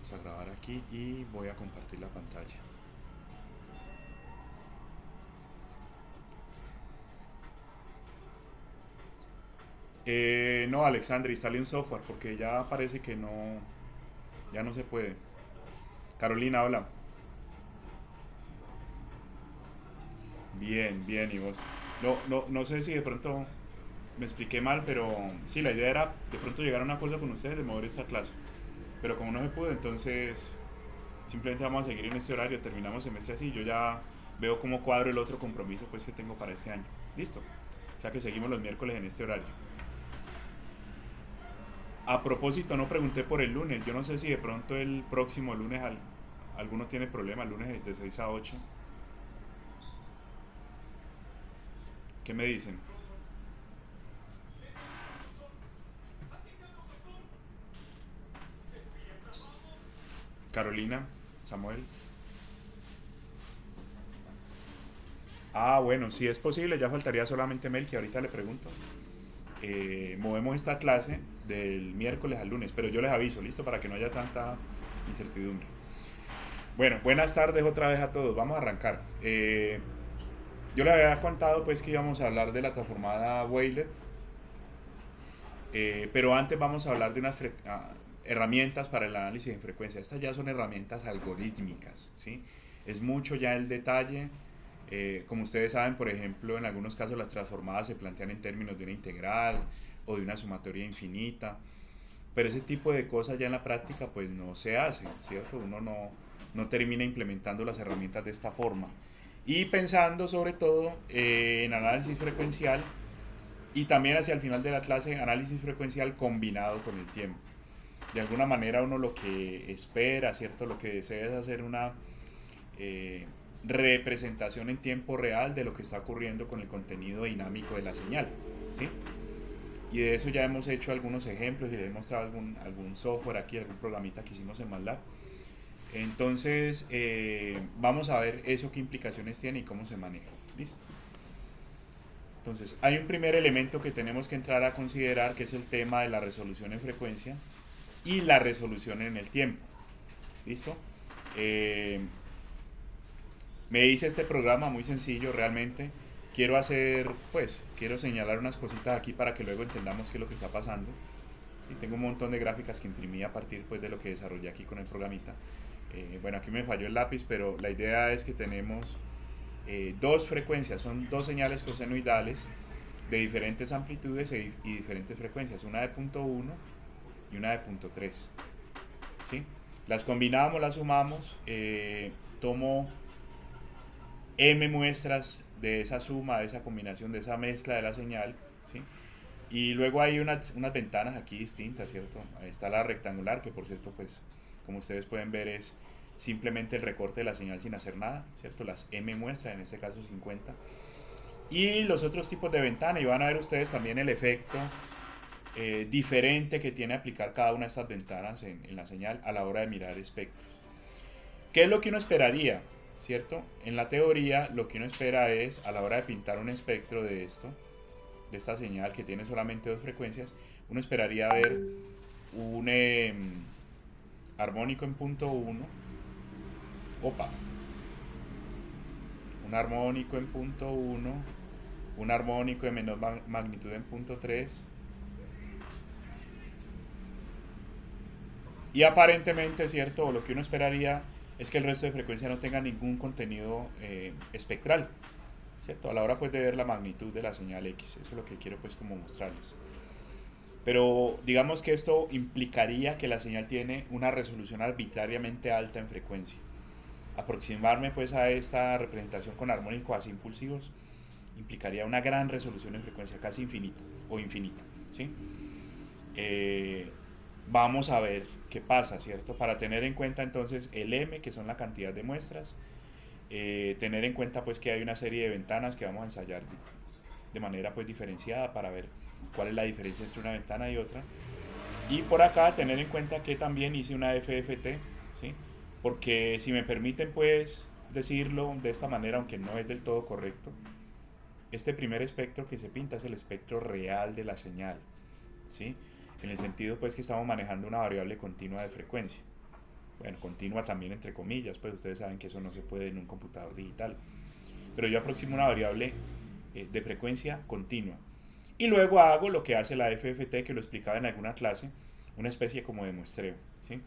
Vamos a grabar aquí y voy a compartir la pantalla. No, Alexandre, instale un software porque ya parece que no, ya no se puede. Carolina, habla. Bien, bien, y vos. No sé si de pronto me expliqué mal, pero sí, la idea era de pronto llegar a un acuerdo con ustedes de mover esta clase. Pero como no se pudo, entonces simplemente vamos a seguir en este horario, terminamos semestre así. Yo ya veo cómo cuadro el otro compromiso pues que tengo para este año. Listo. O sea que seguimos los miércoles en este horario. A propósito, no pregunté por el lunes. Yo no sé si de pronto el próximo lunes alguno tiene problema, el lunes de 6 a 8. ¿Qué me dicen? Carolina, Samuel. Ah, bueno, si es posible, ya faltaría solamente Mel, que ahorita le pregunto. Movemos esta clase del miércoles al lunes, pero yo les aviso, listo, para que no haya tanta incertidumbre. Bueno, buenas tardes otra vez a todos. Vamos a arrancar. Yo les había contado pues que íbamos a hablar de la transformada Waylet. Pero antes vamos a hablar de unas herramientas para el análisis de frecuencia. Estas ya son herramientas algorítmicas, ¿sí? Es mucho ya el detalle. Como ustedes saben, por ejemplo, en algunos casos las transformadas se plantean en términos de una integral o de una sumatoria infinita. Pero ese tipo de cosas ya en la práctica pues no se hace, ¿cierto? Uno no termina implementando las herramientas de esta forma. Y pensando sobre todo en análisis frecuencial, y también hacia el final de la clase análisis frecuencial combinado con el tiempo. De alguna manera uno lo que espera, ¿cierto? Lo que desea es hacer una eh, representación en tiempo real de lo que está ocurriendo con el contenido dinámico de la señal, ¿sí? Y de eso ya hemos hecho algunos ejemplos y les he mostrado algún software aquí, algún programita que hicimos en MATLAB. Entonces, vamos a ver eso qué implicaciones tiene y cómo se maneja. Listo. Entonces, hay un primer elemento que tenemos que entrar a considerar que es el tema de la resolución en frecuencia y la resolución en el tiempo. ¿Listo? Eh, Me dice este programa muy sencillo realmente. Quiero señalar unas cositas aquí para que luego entendamos qué es lo que está pasando. Sí, tengo un montón de gráficas que imprimí a partir pues, de lo que desarrollé aquí con el programita. Bueno, aquí me falló el lápiz, pero la idea es que tenemos dos frecuencias, son dos señales cosenoidales de diferentes amplitudes y diferentes frecuencias, una de punto uno y una de punto tres. ¿Sí? Las combinamos, las sumamos, tomo m muestras de esa suma, de esa combinación, de esa mezcla de la señal, ¿sí? Y luego hay unas ventanas aquí distintas, ¿cierto? Ahí está la rectangular, que por cierto, pues, como ustedes pueden ver, es simplemente el recorte de la señal sin hacer nada, ¿cierto? Las m muestras, en este caso 50. Y los otros tipos de ventana, y van a ver ustedes también el efecto diferente que tiene aplicar cada una de estas ventanas en la señal a la hora de mirar espectros. ¿Qué es lo que uno esperaría? ¿Cierto? En la teoría lo que uno espera es a la hora de pintar un espectro de esto, de esta señal que tiene solamente dos frecuencias, uno esperaría ver un armónico en punto uno, opa, un armónico en punto uno, un armónico de menor magnitud en punto 3 y aparentemente, ¿cierto? Lo que uno esperaría es que el resto de frecuencia no tenga ningún contenido espectral, ¿cierto? A la hora pues de ver la magnitud de la señal X, eso es lo que quiero pues como mostrarles. Pero digamos que esto implicaría que la señal tiene una resolución arbitrariamente alta en frecuencia. Aproximarme pues a esta representación con armónicos así impulsivos implicaría una gran resolución en frecuencia, casi infinita o infinita, ¿sí? Eh, Vamos a ver qué pasa, ¿cierto? Para tener en cuenta entonces el m, que son la cantidad de muestras, tener en cuenta pues que hay una serie de ventanas que vamos a ensayar de manera pues diferenciada para ver cuál es la diferencia entre una ventana y otra. Y por acá tener en cuenta que también hice una FFT, ¿sí? Porque si me permiten pues decirlo de esta manera, aunque no es del todo correcto, este primer espectro que se pinta es el espectro real de la señal, ¿sí? En el sentido pues que estamos manejando una variable continua de frecuencia. Bueno, continua también entre comillas, pues ustedes saben que eso no se puede en un computador digital. Pero yo aproximo una variable de frecuencia continua. Y luego hago lo que hace la FFT, que lo explicaba en alguna clase, una especie como de muestreo, ¿sí?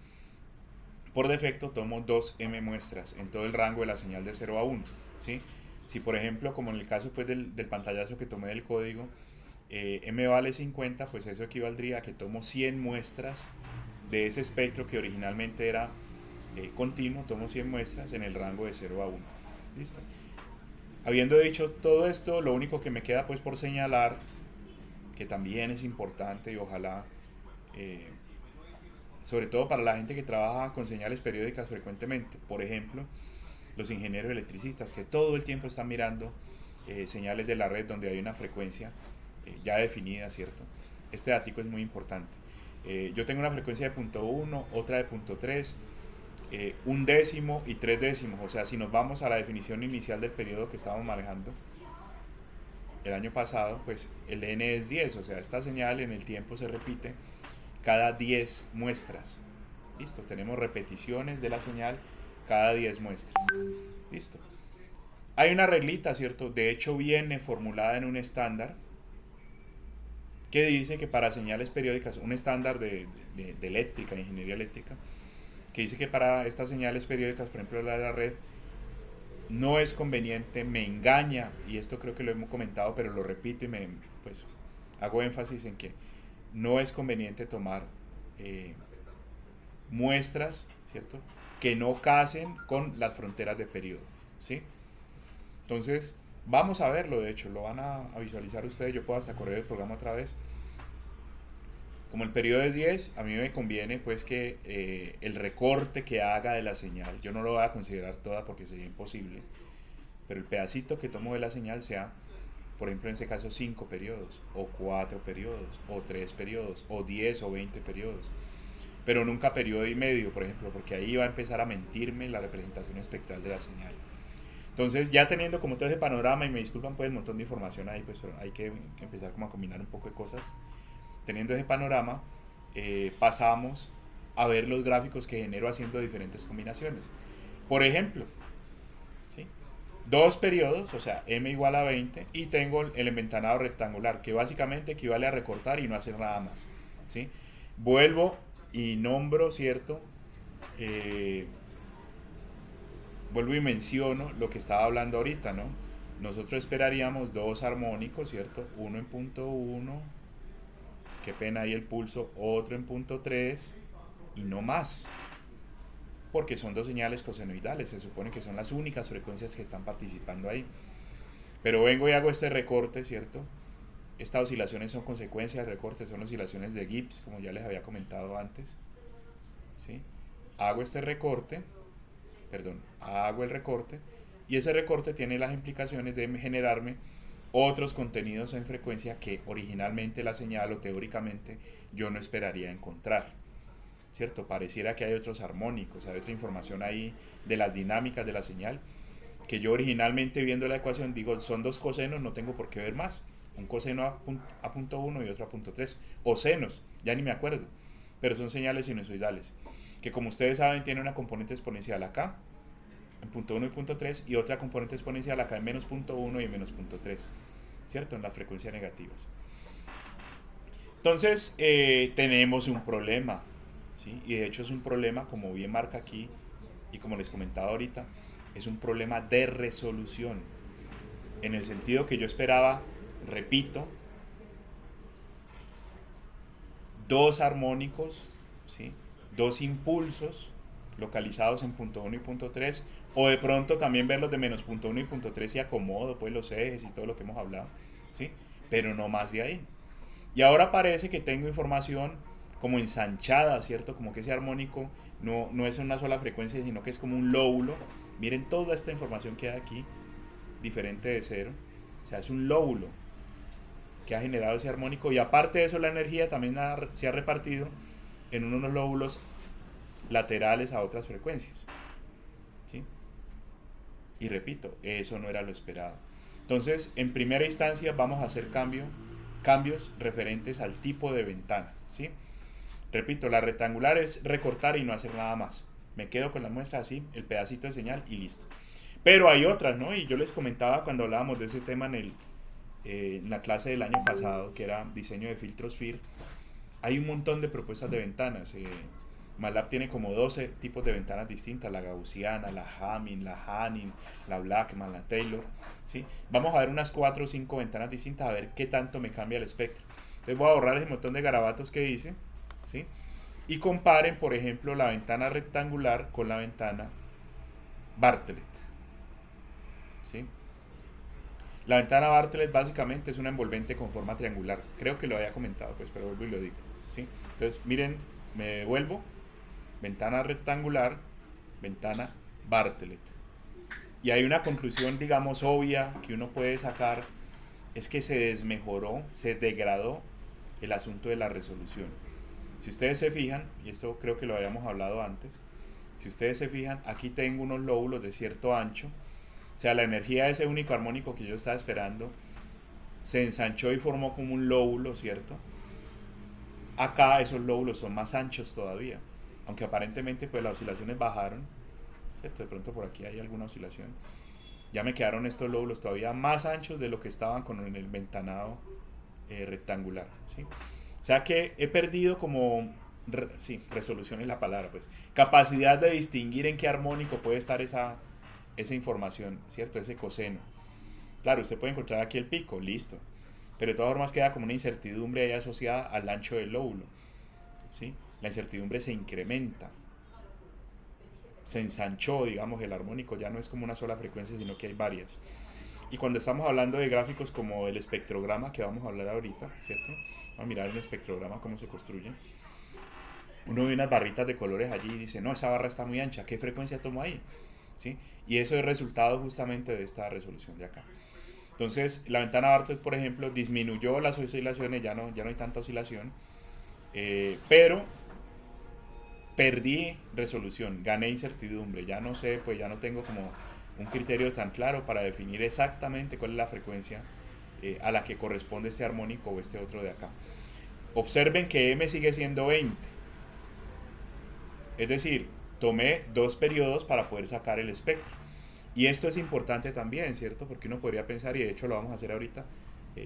Por defecto tomo 2m muestras en todo el rango de la señal de 0 a 1, ¿sí? Si por ejemplo, como en el caso pues, del pantallazo que tomé del código, m vale 50, pues eso equivaldría a que tomo 100 muestras de ese espectro que originalmente era continuo, tomo 100 muestras en el rango de 0 a 1. ¿Listo? Habiendo dicho todo esto, lo único que me queda pues por señalar, que también es importante y ojalá, sobre todo para la gente que trabaja con señales periódicas frecuentemente, por ejemplo, los ingenieros electricistas que todo el tiempo están mirando señales de la red donde hay una frecuencia ya definida, ¿cierto? Este dato es muy importante. Yo tengo una frecuencia de 0.1, otra de 0.3, un décimo y 3 décimos. O sea, si nos vamos a la definición inicial del periodo que estábamos manejando el año pasado, pues el n es 10. O sea, esta señal en el tiempo se repite cada 10 muestras. Listo, tenemos repeticiones de la señal cada 10 muestras. Listo. Hay una reglita, ¿cierto? De hecho viene formulada en un estándar que dice que para señales periódicas, un estándar de eléctrica, de ingeniería eléctrica, que dice que para estas señales periódicas, por ejemplo la de la red, no es conveniente, me engaña, y esto creo que lo hemos comentado, pero lo repito y pues hago énfasis en que no es conveniente tomar muestras, ¿cierto?, que no casen con las fronteras de periodo, ¿sí? Entonces, vamos a verlo, de hecho, lo van a visualizar ustedes, yo puedo hasta correr el programa otra vez. Como el periodo es 10, a mí me conviene pues que el recorte que haga de la señal, yo no lo voy a considerar toda porque sería imposible, pero el pedacito que tomo de la señal sea, por ejemplo en este caso 5 periodos, o 4 periodos, o 3 periodos, o 10 o 20 periodos, pero nunca periodo y medio, por ejemplo, porque ahí va a empezar a mentirme la representación espectral de la señal. Entonces, ya teniendo como todo ese panorama, y me disculpan pues el montón de información ahí, pues pero hay que empezar como a combinar un poco de cosas. Teniendo ese panorama, pasamos a ver los gráficos que genero haciendo diferentes combinaciones. Por ejemplo, ¿sí?, dos periodos, o sea, m igual a 20, y tengo el enventanado rectangular, que básicamente equivale a recortar y no hacer nada más, ¿sí? Vuelvo y nombro, ¿cierto? Vuelvo y menciono lo que estaba hablando ahorita, ¿no? Nosotros esperaríamos dos armónicos, ¿cierto? Uno en punto 1, qué pena ahí el pulso, otro en punto 3 y no más, porque son dos señales cosenoidales, se supone que son las únicas frecuencias que están participando ahí. Pero vengo y hago este recorte, ¿cierto? Estas oscilaciones son consecuencias del recorte, son oscilaciones de Gibbs, como ya les había comentado antes, ¿sí? Hago este recorte, hago el recorte, y ese recorte tiene las implicaciones de generarme otros contenidos en frecuencia que originalmente la señal o teóricamente yo no esperaría encontrar, ¿cierto? Pareciera que hay otros armónicos, hay otra información ahí de las dinámicas de la señal que yo originalmente viendo la ecuación digo son dos cosenos, no tengo por qué ver más, un coseno a punto 1 y otro a punto 3, o senos, ya ni me acuerdo, pero son señales sinusoidales que, como ustedes saben, tiene una componente exponencial acá en punto 1 y punto 3 y otra componente exponencial acá en menos punto 1 y en menos punto 3, ¿cierto? En las frecuencias negativas. Entonces tenemos un problema, ¿sí? Y de hecho es un problema, como bien marca aquí y como les comentaba ahorita, es un problema de resolución, en el sentido que yo esperaba, repito, dos armónicos, ¿sí?, dos impulsos localizados en punto 1 y punto 3, o de pronto también verlos de menos punto 1 y punto 3 y acomodo pues los ejes y todo lo que hemos hablado, ¿sí?, pero no más de ahí. Y ahora parece que tengo información como ensanchada, ¿cierto? Como que ese armónico no es una sola frecuencia, sino que es como un lóbulo. Miren toda esta información que hay aquí, diferente de cero. O sea, es un lóbulo que ha generado ese armónico, y aparte de eso la energía también se ha repartido en unos lóbulos laterales a otras frecuencias, ¿sí? Y repito, eso no era lo esperado. Entonces, en primera instancia vamos a hacer cambios referentes al tipo de ventana, ¿sí? Repito, la rectangular es recortar y no hacer nada más, Me quedo con las muestras así, el pedacito de señal y listo. Pero hay otras, ¿no? Y yo les comentaba cuando hablábamos de ese tema en la clase del año pasado, que era diseño de filtros FIR, hay un montón de propuestas de ventanas. MATLAB tiene como 12 tipos de ventanas distintas, la gaussiana, la Hamming, la Hanning, la Blackman, la Taylor, ¿sí? Vamos a ver unas 4 o 5 ventanas distintas a ver qué tanto me cambia el espectro. Entonces voy a borrar ese montón de garabatos que hice, ¿sí? Y comparen, por ejemplo, la ventana rectangular con la ventana Bartlett, ¿sí? La ventana Bartlett básicamente es una envolvente con forma triangular. Creo que lo había comentado, pues, pero vuelvo y lo digo, ¿sí? Entonces, miren, me devuelvo, ventana rectangular, ventana Bartlett. Y hay una conclusión, digamos, obvia que uno puede sacar, es que se desmejoró, se degradó el asunto de la resolución. Si ustedes se fijan, y esto creo que lo habíamos hablado antes, si ustedes se fijan, aquí tengo unos lóbulos de cierto ancho, o sea, la energía de ese único armónico que yo estaba esperando se ensanchó y formó como un lóbulo, ¿cierto? Acá esos lóbulos son más anchos todavía, aunque aparentemente pues las oscilaciones bajaron, ¿cierto? De pronto por aquí hay alguna oscilación. Ya me quedaron estos lóbulos todavía más anchos de lo que estaban con el ventanado rectangular, ¿sí? O sea que he perdido como, sí, resolución es la palabra, pues, capacidad de distinguir en qué armónico puede estar esa información, ¿cierto? Ese coseno. Claro, usted puede encontrar aquí el pico, listo. Pero de todas formas queda como una incertidumbre ahí asociada al ancho del lóbulo, ¿sí? La incertidumbre se incrementa, se ensanchó, digamos, el armónico, ya no es como una sola frecuencia, sino que hay varias. Y cuando estamos hablando de gráficos como el espectrograma, que vamos a hablar ahorita, ¿cierto? Vamos a mirar un espectrograma, cómo se construye. Uno ve unas barritas de colores allí y dice, no, esa barra está muy ancha, ¿qué frecuencia tomo ahí? ¿Sí? Y eso es resultado justamente de esta resolución de acá. Entonces, la ventana Bartlett, por ejemplo, disminuyó las oscilaciones, ya no hay tanta oscilación, pero perdí resolución, gané incertidumbre, ya no sé, pues ya no tengo como un criterio tan claro para definir exactamente cuál es la frecuencia a la que corresponde este armónico o este otro de acá. Observen que M sigue siendo 20, es decir, tomé 2 periodos para poder sacar el espectro. Y esto es importante también, ¿cierto? Porque uno podría pensar, y de hecho lo vamos a hacer ahorita,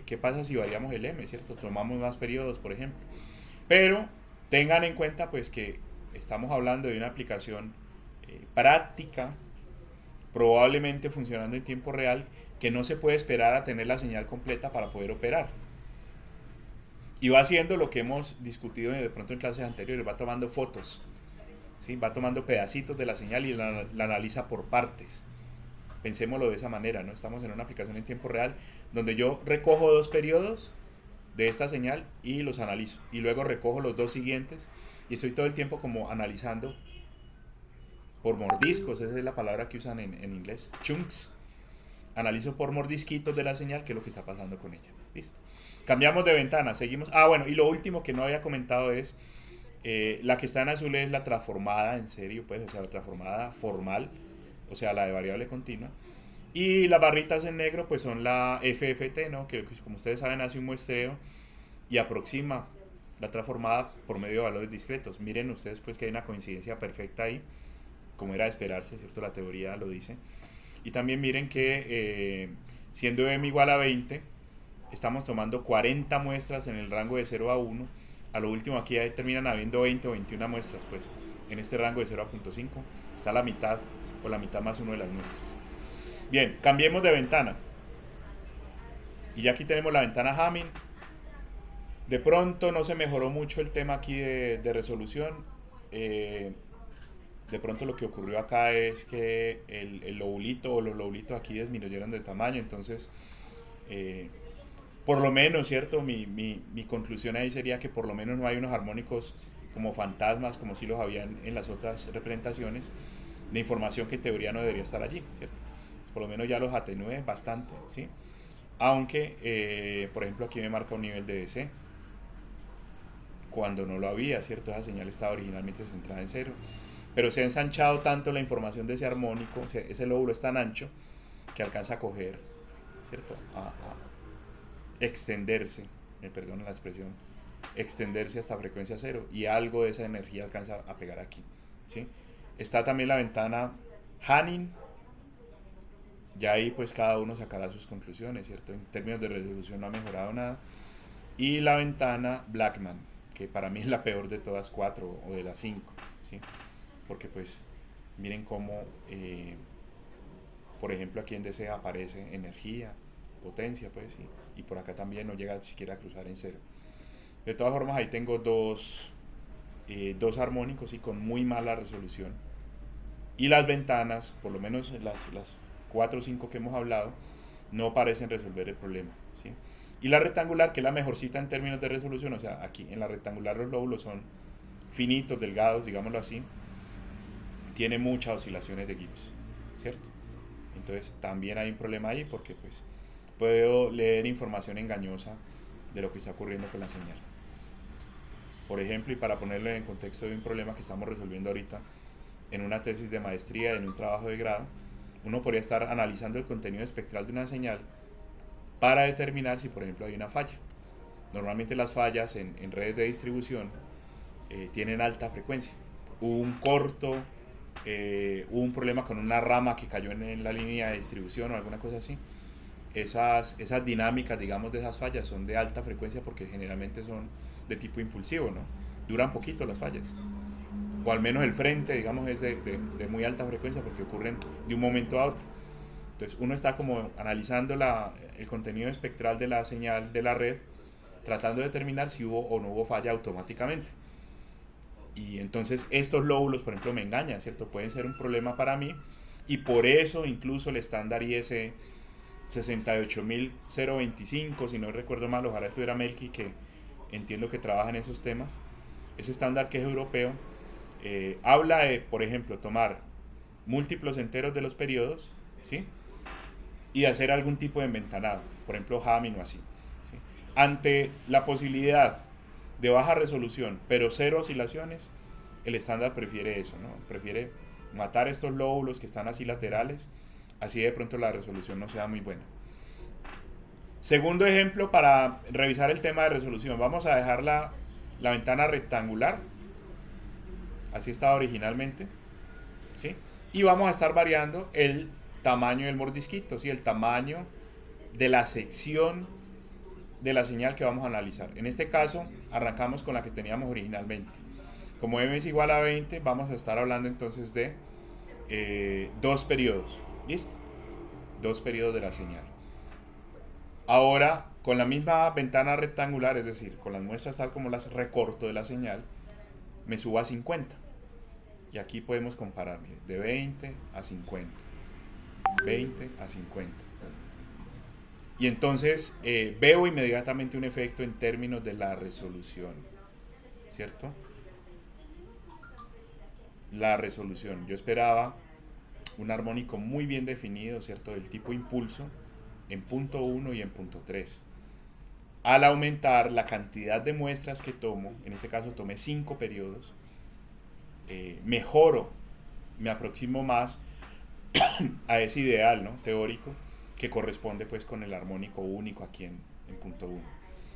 ¿qué pasa si variamos el M, ¿cierto? Tomamos más periodos, por ejemplo. Pero tengan en cuenta pues que estamos hablando de una aplicación práctica, probablemente funcionando en tiempo real, que no se puede esperar a tener la señal completa para poder operar. Y va haciendo lo que hemos discutido de pronto en clases anteriores, va tomando fotos, ¿sí? Va tomando pedacitos de la señal y la analiza por partes. Pensémoslo de esa manera, ¿no? Estamos en una aplicación en tiempo real donde yo recojo 2 periodos de esta señal y los analizo. Y luego recojo los 2 siguientes y estoy todo el tiempo como analizando por mordiscos, esa es la palabra que usan en inglés, chunks. Analizo por mordisquitos de la señal qué es lo que está pasando con ella. Listo. Cambiamos de ventana, seguimos. Ah, bueno, y lo último que no había comentado es la que está en azul es la transformada en serio, pues, o sea, la transformada formal, o sea, la de variable continua. Y las barritas en negro, pues son la FFT, ¿no? Que como ustedes saben hace un muestreo y aproxima la transformada por medio de valores discretos. Miren ustedes pues que hay una coincidencia perfecta ahí, como era de esperarse, ¿cierto? La teoría lo dice. Y también miren que siendo m igual a 20, estamos tomando 40 muestras en el rango de 0 a 1. A lo último aquí terminan habiendo 20 o 21 muestras, pues en este rango de 0 a 0.5 está la mitad o la mitad más 1 de las muestras. Bien, cambiemos de ventana. Y ya aquí tenemos la ventana Hamming. De pronto no se mejoró mucho el tema aquí de resolución. De pronto lo que ocurrió acá es que el lobulito o los lobulitos aquí disminuyeron de tamaño. Entonces, por lo menos, ¿cierto? Mi conclusión ahí sería que por lo menos no hay unos armónicos como fantasmas, como si los había en las otras representaciones, de información que en teoría no debería estar allí, ¿cierto? Pues por lo menos ya los atenué bastante, ¿sí? Aunque, por ejemplo, aquí me marca un nivel de DC, cuando no lo había, ¿cierto? Esa señal estaba originalmente centrada en 0. Pero se ha ensanchado tanto la información de ese armónico, ese lóbulo es tan ancho, que alcanza a coger, ¿cierto? A extenderse, me perdonan la expresión, extenderse hasta frecuencia 0 y algo de esa energía alcanza a pegar aquí, ¿sí? Está también la ventana Hanning, ya ahí pues cada uno sacará sus conclusiones, ¿cierto? En términos de resolución no ha mejorado nada. Y la ventana Blackman, que para mí es la peor de todas cuatro o de las cinco, ¿sí? Porque pues miren cómo, por ejemplo, aquí en DC aparece energía, potencia, pues, y por acá también no llega siquiera a cruzar en cero. De todas formas, ahí tengo dos armónicos y con muy mala resolución. Y las ventanas, por lo menos las 4 o 5 que hemos hablado, no parecen resolver el problema, ¿sí? Y la rectangular, que es la mejorcita en términos de resolución, o sea, aquí en la rectangular los lóbulos son finitos, delgados, digámoslo así, tiene muchas oscilaciones de Gibbs, ¿cierto? Entonces también hay un problema ahí porque pues puedo leer información engañosa de lo que está ocurriendo con la señal. Por ejemplo, y para ponerlo en el contexto de un problema que estamos resolviendo ahorita en una tesis de maestría, en un trabajo de grado, uno podría estar analizando el contenido espectral de una señal para determinar si, por ejemplo, hay una falla. Normalmente las fallas en redes de distribución tienen alta frecuencia. Hubo un corto, hubo un problema con una rama que cayó en la línea de distribución o alguna cosa así. Esas dinámicas, digamos, de esas fallas son de alta frecuencia porque generalmente son de tipo impulsivo, ¿no? Duran poquito las fallas. O al menos el frente, digamos, es de muy alta frecuencia porque ocurren de un momento a otro. Entonces uno está como analizando el contenido espectral de la señal de la red, tratando de determinar si hubo o no hubo falla automáticamente. Y entonces estos lóbulos, por ejemplo, me engañan, ¿cierto? Pueden ser un problema para mí y por eso incluso el estándar IS 68025, si no recuerdo mal, ojalá estuviera Melqui, que entiendo que trabaja en esos temas. Ese estándar que es europeo habla de, por ejemplo, tomar múltiplos enteros de los periodos, ¿sí? Y hacer algún tipo de enventanado, por ejemplo Hamming o así, ¿sí? Ante la posibilidad de baja resolución pero cero oscilaciones, el estándar prefiere eso, ¿no? Prefiere matar estos lóbulos que están así laterales, así de pronto la resolución no sea muy buena. Segundo ejemplo para revisar el tema de resolución, vamos a dejar la ventana rectangular, así estaba originalmente, ¿sí? Y vamos a estar variando el tamaño del mordisquito, ¿sí? El tamaño de la sección de la señal que vamos a analizar. En este caso, arrancamos con la que teníamos originalmente. Como m es igual a 20, vamos a estar hablando entonces de dos periodos. ¿Listo? Dos periodos de la señal. Ahora, con la misma ventana rectangular, es decir, con las muestras tal como las recorto de la señal, me subo a 50. Y aquí podemos comparar, de 20 a 50. 20 a 50. Y entonces veo inmediatamente un efecto en términos de la resolución, ¿cierto? La resolución. Yo esperaba un armónico muy bien definido, ¿cierto? Del tipo impulso en punto 1 y en punto 3. Al aumentar la cantidad de muestras que tomo, en este caso tomé 5 periodos, mejoro, me aproximo más a ese ideal, ¿no? Teórico que corresponde pues con el armónico único aquí en punto 1.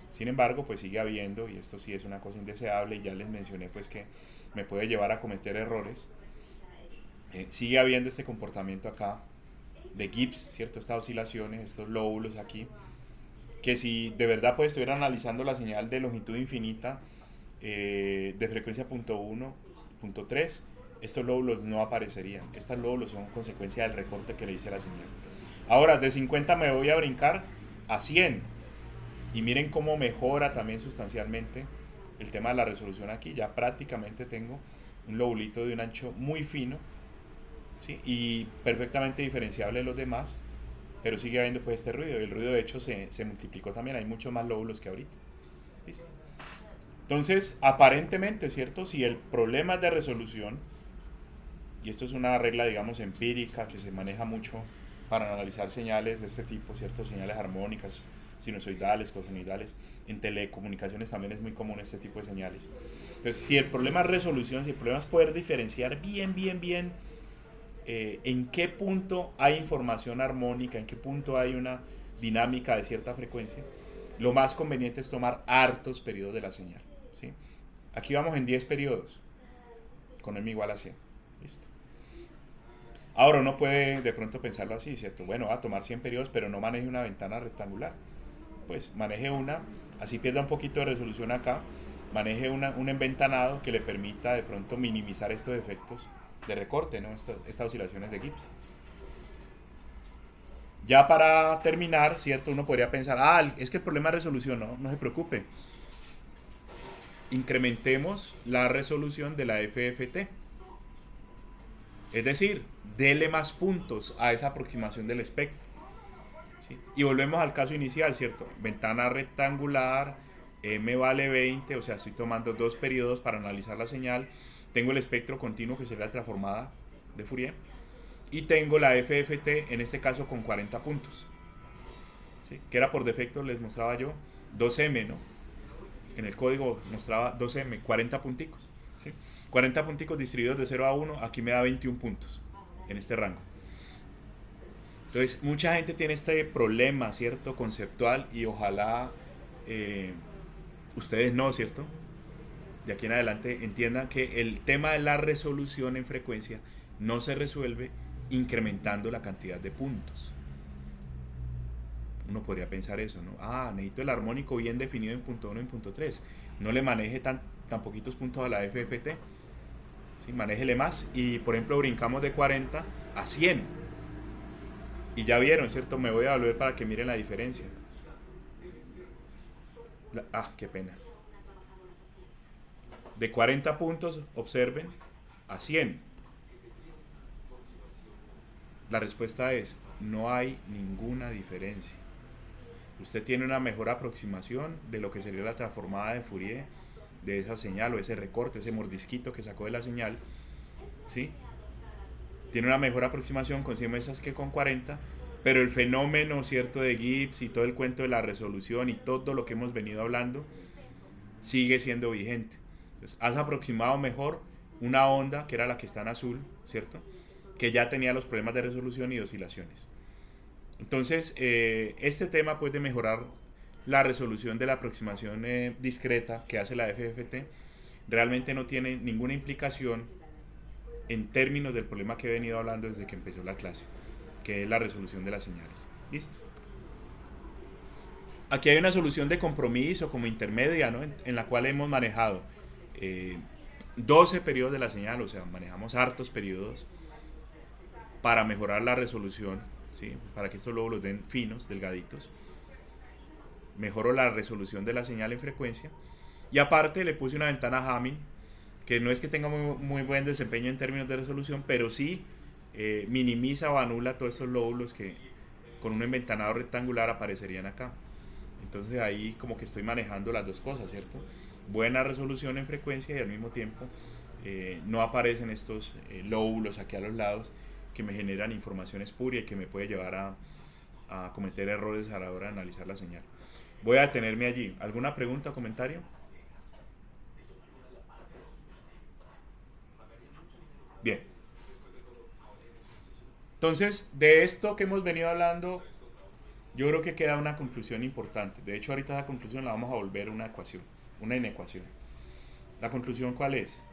Sin embargo, pues sigue habiendo, y esto sí es una cosa indeseable, y ya les mencioné pues que me puede llevar a cometer errores, sigue habiendo este comportamiento acá de Gibbs, ¿cierto? Estas oscilaciones, estos lóbulos aquí, que si de verdad pues estuviera analizando la señal de longitud infinita, de frecuencia punto 1, punto 3, estos lóbulos no aparecerían. Estos lóbulos son consecuencia del recorte que le hice a la señal. Ahora, de 50 me voy a brincar a 100. Y miren cómo mejora también sustancialmente el tema de la resolución aquí. Ya prácticamente tengo un lobulito de un ancho muy fino, ¿sí? Y perfectamente diferenciable de los demás, pero sigue habiendo pues este ruido. Y el ruido de hecho se multiplicó también. Hay muchos más lóbulos que ahorita. ¿Listo? Entonces, aparentemente, ¿cierto? Si el problema es de resolución, y esto es una regla, digamos, empírica que se maneja mucho para analizar señales de este tipo, ¿cierto? Señales armónicas, sinusoidales, cosenoidales. En telecomunicaciones también es muy común este tipo de señales. Entonces, si el problema es resolución, si el problema es poder diferenciar bien en qué punto hay información armónica, en qué punto hay una dinámica de cierta frecuencia, lo más conveniente es tomar hartos periodos de la señal, ¿sí? Aquí vamos en 10 periodos, con m igual a 100. Listo. Ahora uno puede de pronto pensarlo así, ¿cierto? Bueno, va a tomar 100 periodos, pero no maneje una ventana rectangular. Pues maneje una, así pierda un poquito de resolución acá, maneje un enventanado que le permita de pronto minimizar estos efectos de recorte, ¿no? Estas oscilaciones de Gibbs. Ya para terminar, ¿cierto? Uno podría pensar, es que el problema es resolución, no se preocupe. Incrementemos la resolución de la FFT. Es decir, dele más puntos a esa aproximación del espectro. ¿Sí? Y volvemos al caso inicial, ¿cierto? Ventana rectangular, m vale 20, o sea, estoy tomando 2 periodos para analizar la señal. Tengo el espectro continuo, que sería la transformada de Fourier. Y tengo la FFT, en este caso con 40 puntos. ¿Sí? Que era por defecto, les mostraba yo, 2M, ¿no? En el código mostraba 2M, 40 punticos. ¿Sí? 40 punticos distribuidos de 0 a 1, aquí me da 21 puntos en este rango. Entonces, mucha gente tiene este problema, ¿cierto? Conceptual, y ojalá ustedes no, ¿cierto? De aquí en adelante entiendan que el tema de la resolución en frecuencia no se resuelve incrementando la cantidad de puntos. Uno podría pensar eso, ¿no? Necesito el armónico bien definido en punto 1 y en punto 3. No le maneje tan poquitos puntos a la FFT. ¿Sí? Manéjele más. Y, por ejemplo, brincamos de 40 a 100. Y ya vieron, ¿cierto? Me voy a volver para que miren la diferencia. Qué pena. De 40 puntos, observen, a 100. La respuesta es, no hay ninguna diferencia. Usted tiene una mejor aproximación de lo que sería la transformada de Fourier, de esa señal o ese recorte, ese mordisquito que sacó de la señal, ¿sí? Tiene una mejor aproximación con 100 muestras que con 40, pero el fenómeno, ¿cierto?, de Gibbs y todo el cuento de la resolución y todo lo que hemos venido hablando sigue siendo vigente. Entonces, has aproximado mejor una onda, que era la que está en azul, ¿cierto?, que ya tenía los problemas de resolución y de oscilaciones. Entonces, este tema, pues, de mejorar la resolución de la aproximación discreta que hace la FFT, realmente no tiene ninguna implicación en términos del problema que he venido hablando desde que empezó la clase, que es la resolución de las señales. ¿Listo? Aquí hay una solución de compromiso como intermedia, ¿no? en la cual hemos manejado 12 periodos de la señal, o sea, manejamos hartos periodos para mejorar la resolución, ¿sí? Para que estos lóbulos den finos, delgaditos. Mejoro la resolución de la señal en frecuencia. Y aparte le puse una ventana Hamming, que no es que tenga muy buen desempeño en términos de resolución, pero sí minimiza o anula todos estos lóbulos que con un enventanado rectangular aparecerían acá. Entonces ahí como que estoy manejando las dos cosas, ¿cierto? Buena resolución en frecuencia y al mismo tiempo no aparecen estos lóbulos aquí a los lados que me generan información espuria y que me puede llevar a cometer errores a la hora de analizar la señal. Voy a detenerme allí. ¿Alguna pregunta o comentario? Bien. Entonces, de esto que hemos venido hablando, yo creo que queda una conclusión importante. De hecho, ahorita esa conclusión la vamos a volver una ecuación, una inecuación. ¿La conclusión cuál es?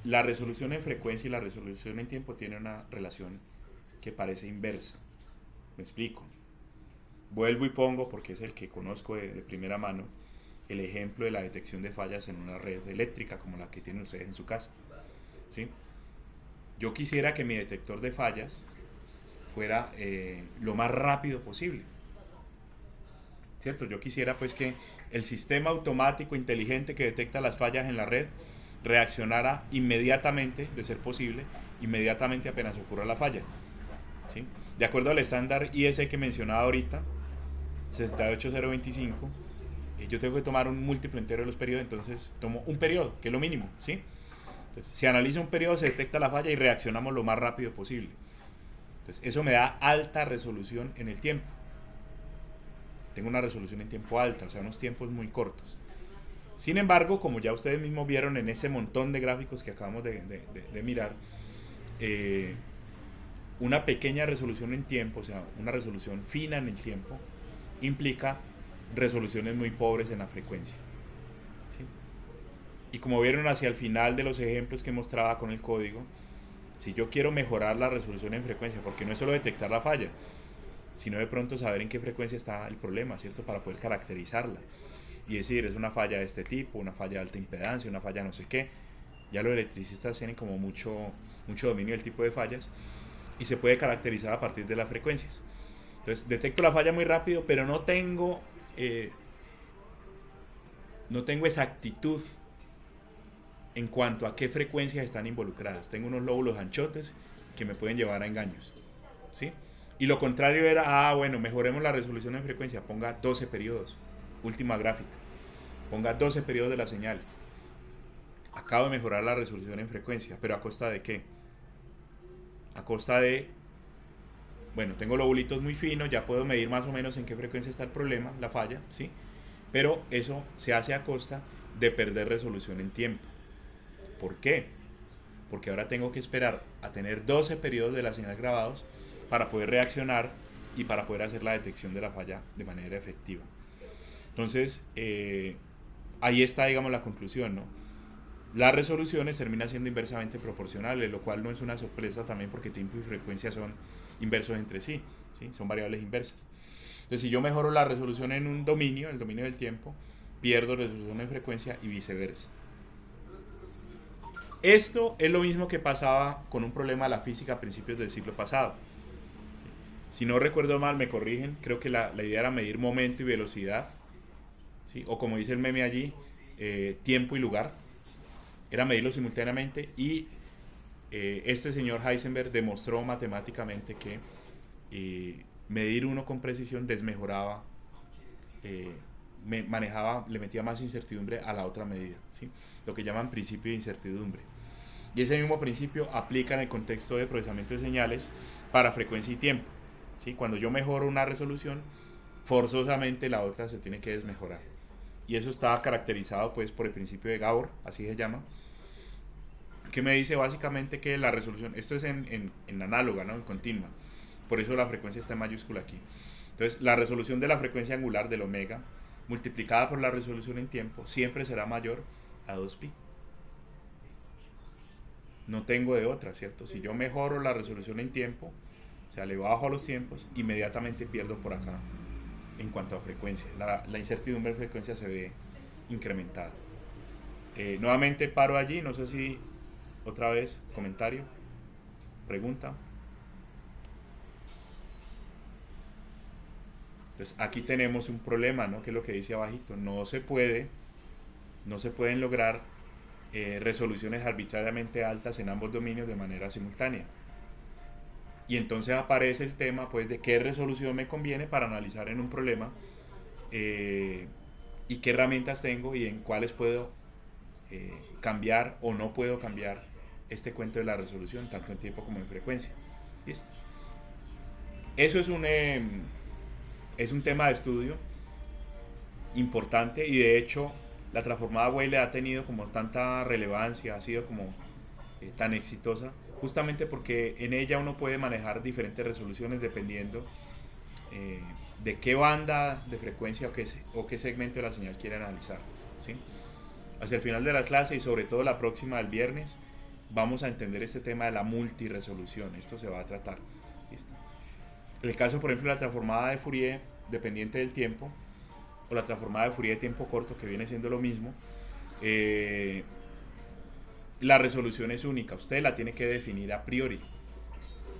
La resolución en frecuencia y la resolución en tiempo tienen una relación que parece inversa. Me explico. Vuelvo y pongo, porque es el que conozco de primera mano, el ejemplo de la detección de fallas en una red eléctrica como la que tienen ustedes en su casa. ¿Sí? Yo quisiera que mi detector de fallas fuera lo más rápido posible, ¿cierto? Yo quisiera pues que el sistema automático inteligente que detecta las fallas en la red reaccionara inmediatamente, de ser posible, inmediatamente apenas ocurra la falla, ¿sí? De acuerdo al estándar ISE que mencionaba ahorita, 68025, yo tengo que tomar un múltiplo entero de los periodos, entonces tomo un periodo, que es lo mínimo, ¿sí? Entonces, si analiza un periodo, se detecta la falla y reaccionamos lo más rápido posible. Entonces, eso me da alta resolución en el tiempo. Tengo una resolución en tiempo alta, o sea, unos tiempos muy cortos. Sin embargo, como ya ustedes mismos vieron en ese montón de gráficos que acabamos de mirar, una pequeña resolución en tiempo, o sea, una resolución fina en el tiempo, implica resoluciones muy pobres en la frecuencia. ¿Sí? Y como vieron hacia el final de los ejemplos que mostraba con el código, si yo quiero mejorar la resolución en frecuencia, porque no es solo detectar la falla, sino de pronto saber en qué frecuencia está el problema, ¿cierto? Para poder caracterizarla y decir, es una falla de este tipo, una falla de alta impedancia, una falla no sé qué. Ya los electricistas tienen como mucho dominio del tipo de fallas y se puede caracterizar a partir de las frecuencias. Entonces detecto la falla muy rápido, pero no tengo exactitud en cuanto a qué frecuencias están involucradas. Tengo unos lóbulos anchotes que me pueden llevar a engaños, ¿sí? Y lo contrario era, bueno, mejoremos la resolución en frecuencia, ponga 12 periodos, última gráfica, ponga 12 periodos de la señal. Acabo de mejorar la resolución en frecuencia, pero ¿a costa de qué? A costa de, bueno, tengo lobulitos muy finos, ya puedo medir más o menos en qué frecuencia está el problema, la falla, ¿sí? Pero eso se hace a costa de perder resolución en tiempo. ¿Por qué? Porque ahora tengo que esperar a tener 12 periodos de la señal grabados para poder reaccionar y para poder hacer la detección de la falla de manera efectiva. Entonces, ahí está, digamos, la conclusión, ¿no? Las resoluciones terminan siendo inversamente proporcionales, lo cual no es una sorpresa también porque tiempo y frecuencia son inversos entre sí, ¿sí? Son variables inversas. Entonces, si yo mejoro la resolución en un dominio, el dominio del tiempo, pierdo resolución en frecuencia y viceversa. Esto es lo mismo que pasaba con un problema de la física a principios del siglo pasado. ¿Sí? Si no recuerdo mal, me corrigen, creo que la idea era medir momento y velocidad, ¿sí? O como dice el meme allí, tiempo y lugar, era medirlo simultáneamente y este señor Heisenberg demostró matemáticamente que medir uno con precisión desmejoraba, le metía más incertidumbre a la otra medida, ¿sí? Lo que llaman principio de incertidumbre. Y ese mismo principio aplica en el contexto de procesamiento de señales para frecuencia y tiempo, ¿sí? Cuando yo mejoro una resolución, forzosamente la otra se tiene que desmejorar. Y eso está caracterizado pues por el principio de Gabor, así se llama, que me dice básicamente que la resolución, esto es en análoga, ¿no? En continua, por eso la frecuencia está en mayúscula aquí. Entonces, la resolución de la frecuencia angular del omega multiplicada por la resolución en tiempo siempre será mayor a 2pi. No tengo de otra, ¿cierto? Si yo mejoro la resolución en tiempo, o sea, le bajo a los tiempos, inmediatamente pierdo por acá en cuanto a frecuencia. La incertidumbre de frecuencia se ve incrementada. Nuevamente paro allí, no sé si otra vez, comentario, pregunta. Entonces aquí tenemos un problema, ¿no? Que es lo que dice abajito. No se pueden lograr resoluciones arbitrariamente altas en ambos dominios de manera simultánea. Y entonces aparece el tema pues de qué resolución me conviene para analizar en un problema y qué herramientas tengo y en cuáles puedo cambiar o no puedo cambiar este cuento de la resolución, tanto en tiempo como en frecuencia. ¿Listo? Eso es un tema de estudio importante y de hecho la transformada Weyl ha tenido como tanta relevancia, ha sido como tan exitosa, justamente porque en ella uno puede manejar diferentes resoluciones dependiendo de qué banda de frecuencia o qué segmento de la señal quiere analizar, ¿sí? Hacia el final de la clase y sobre todo la próxima del viernes vamos a entender este tema de la multiresolución. Esto se va a tratar. ¿Listo? El caso, por ejemplo, de la transformada de Fourier dependiente del tiempo o la transformada de Fourier de tiempo corto, que viene siendo lo mismo, la resolución es única, usted la tiene que definir a priori,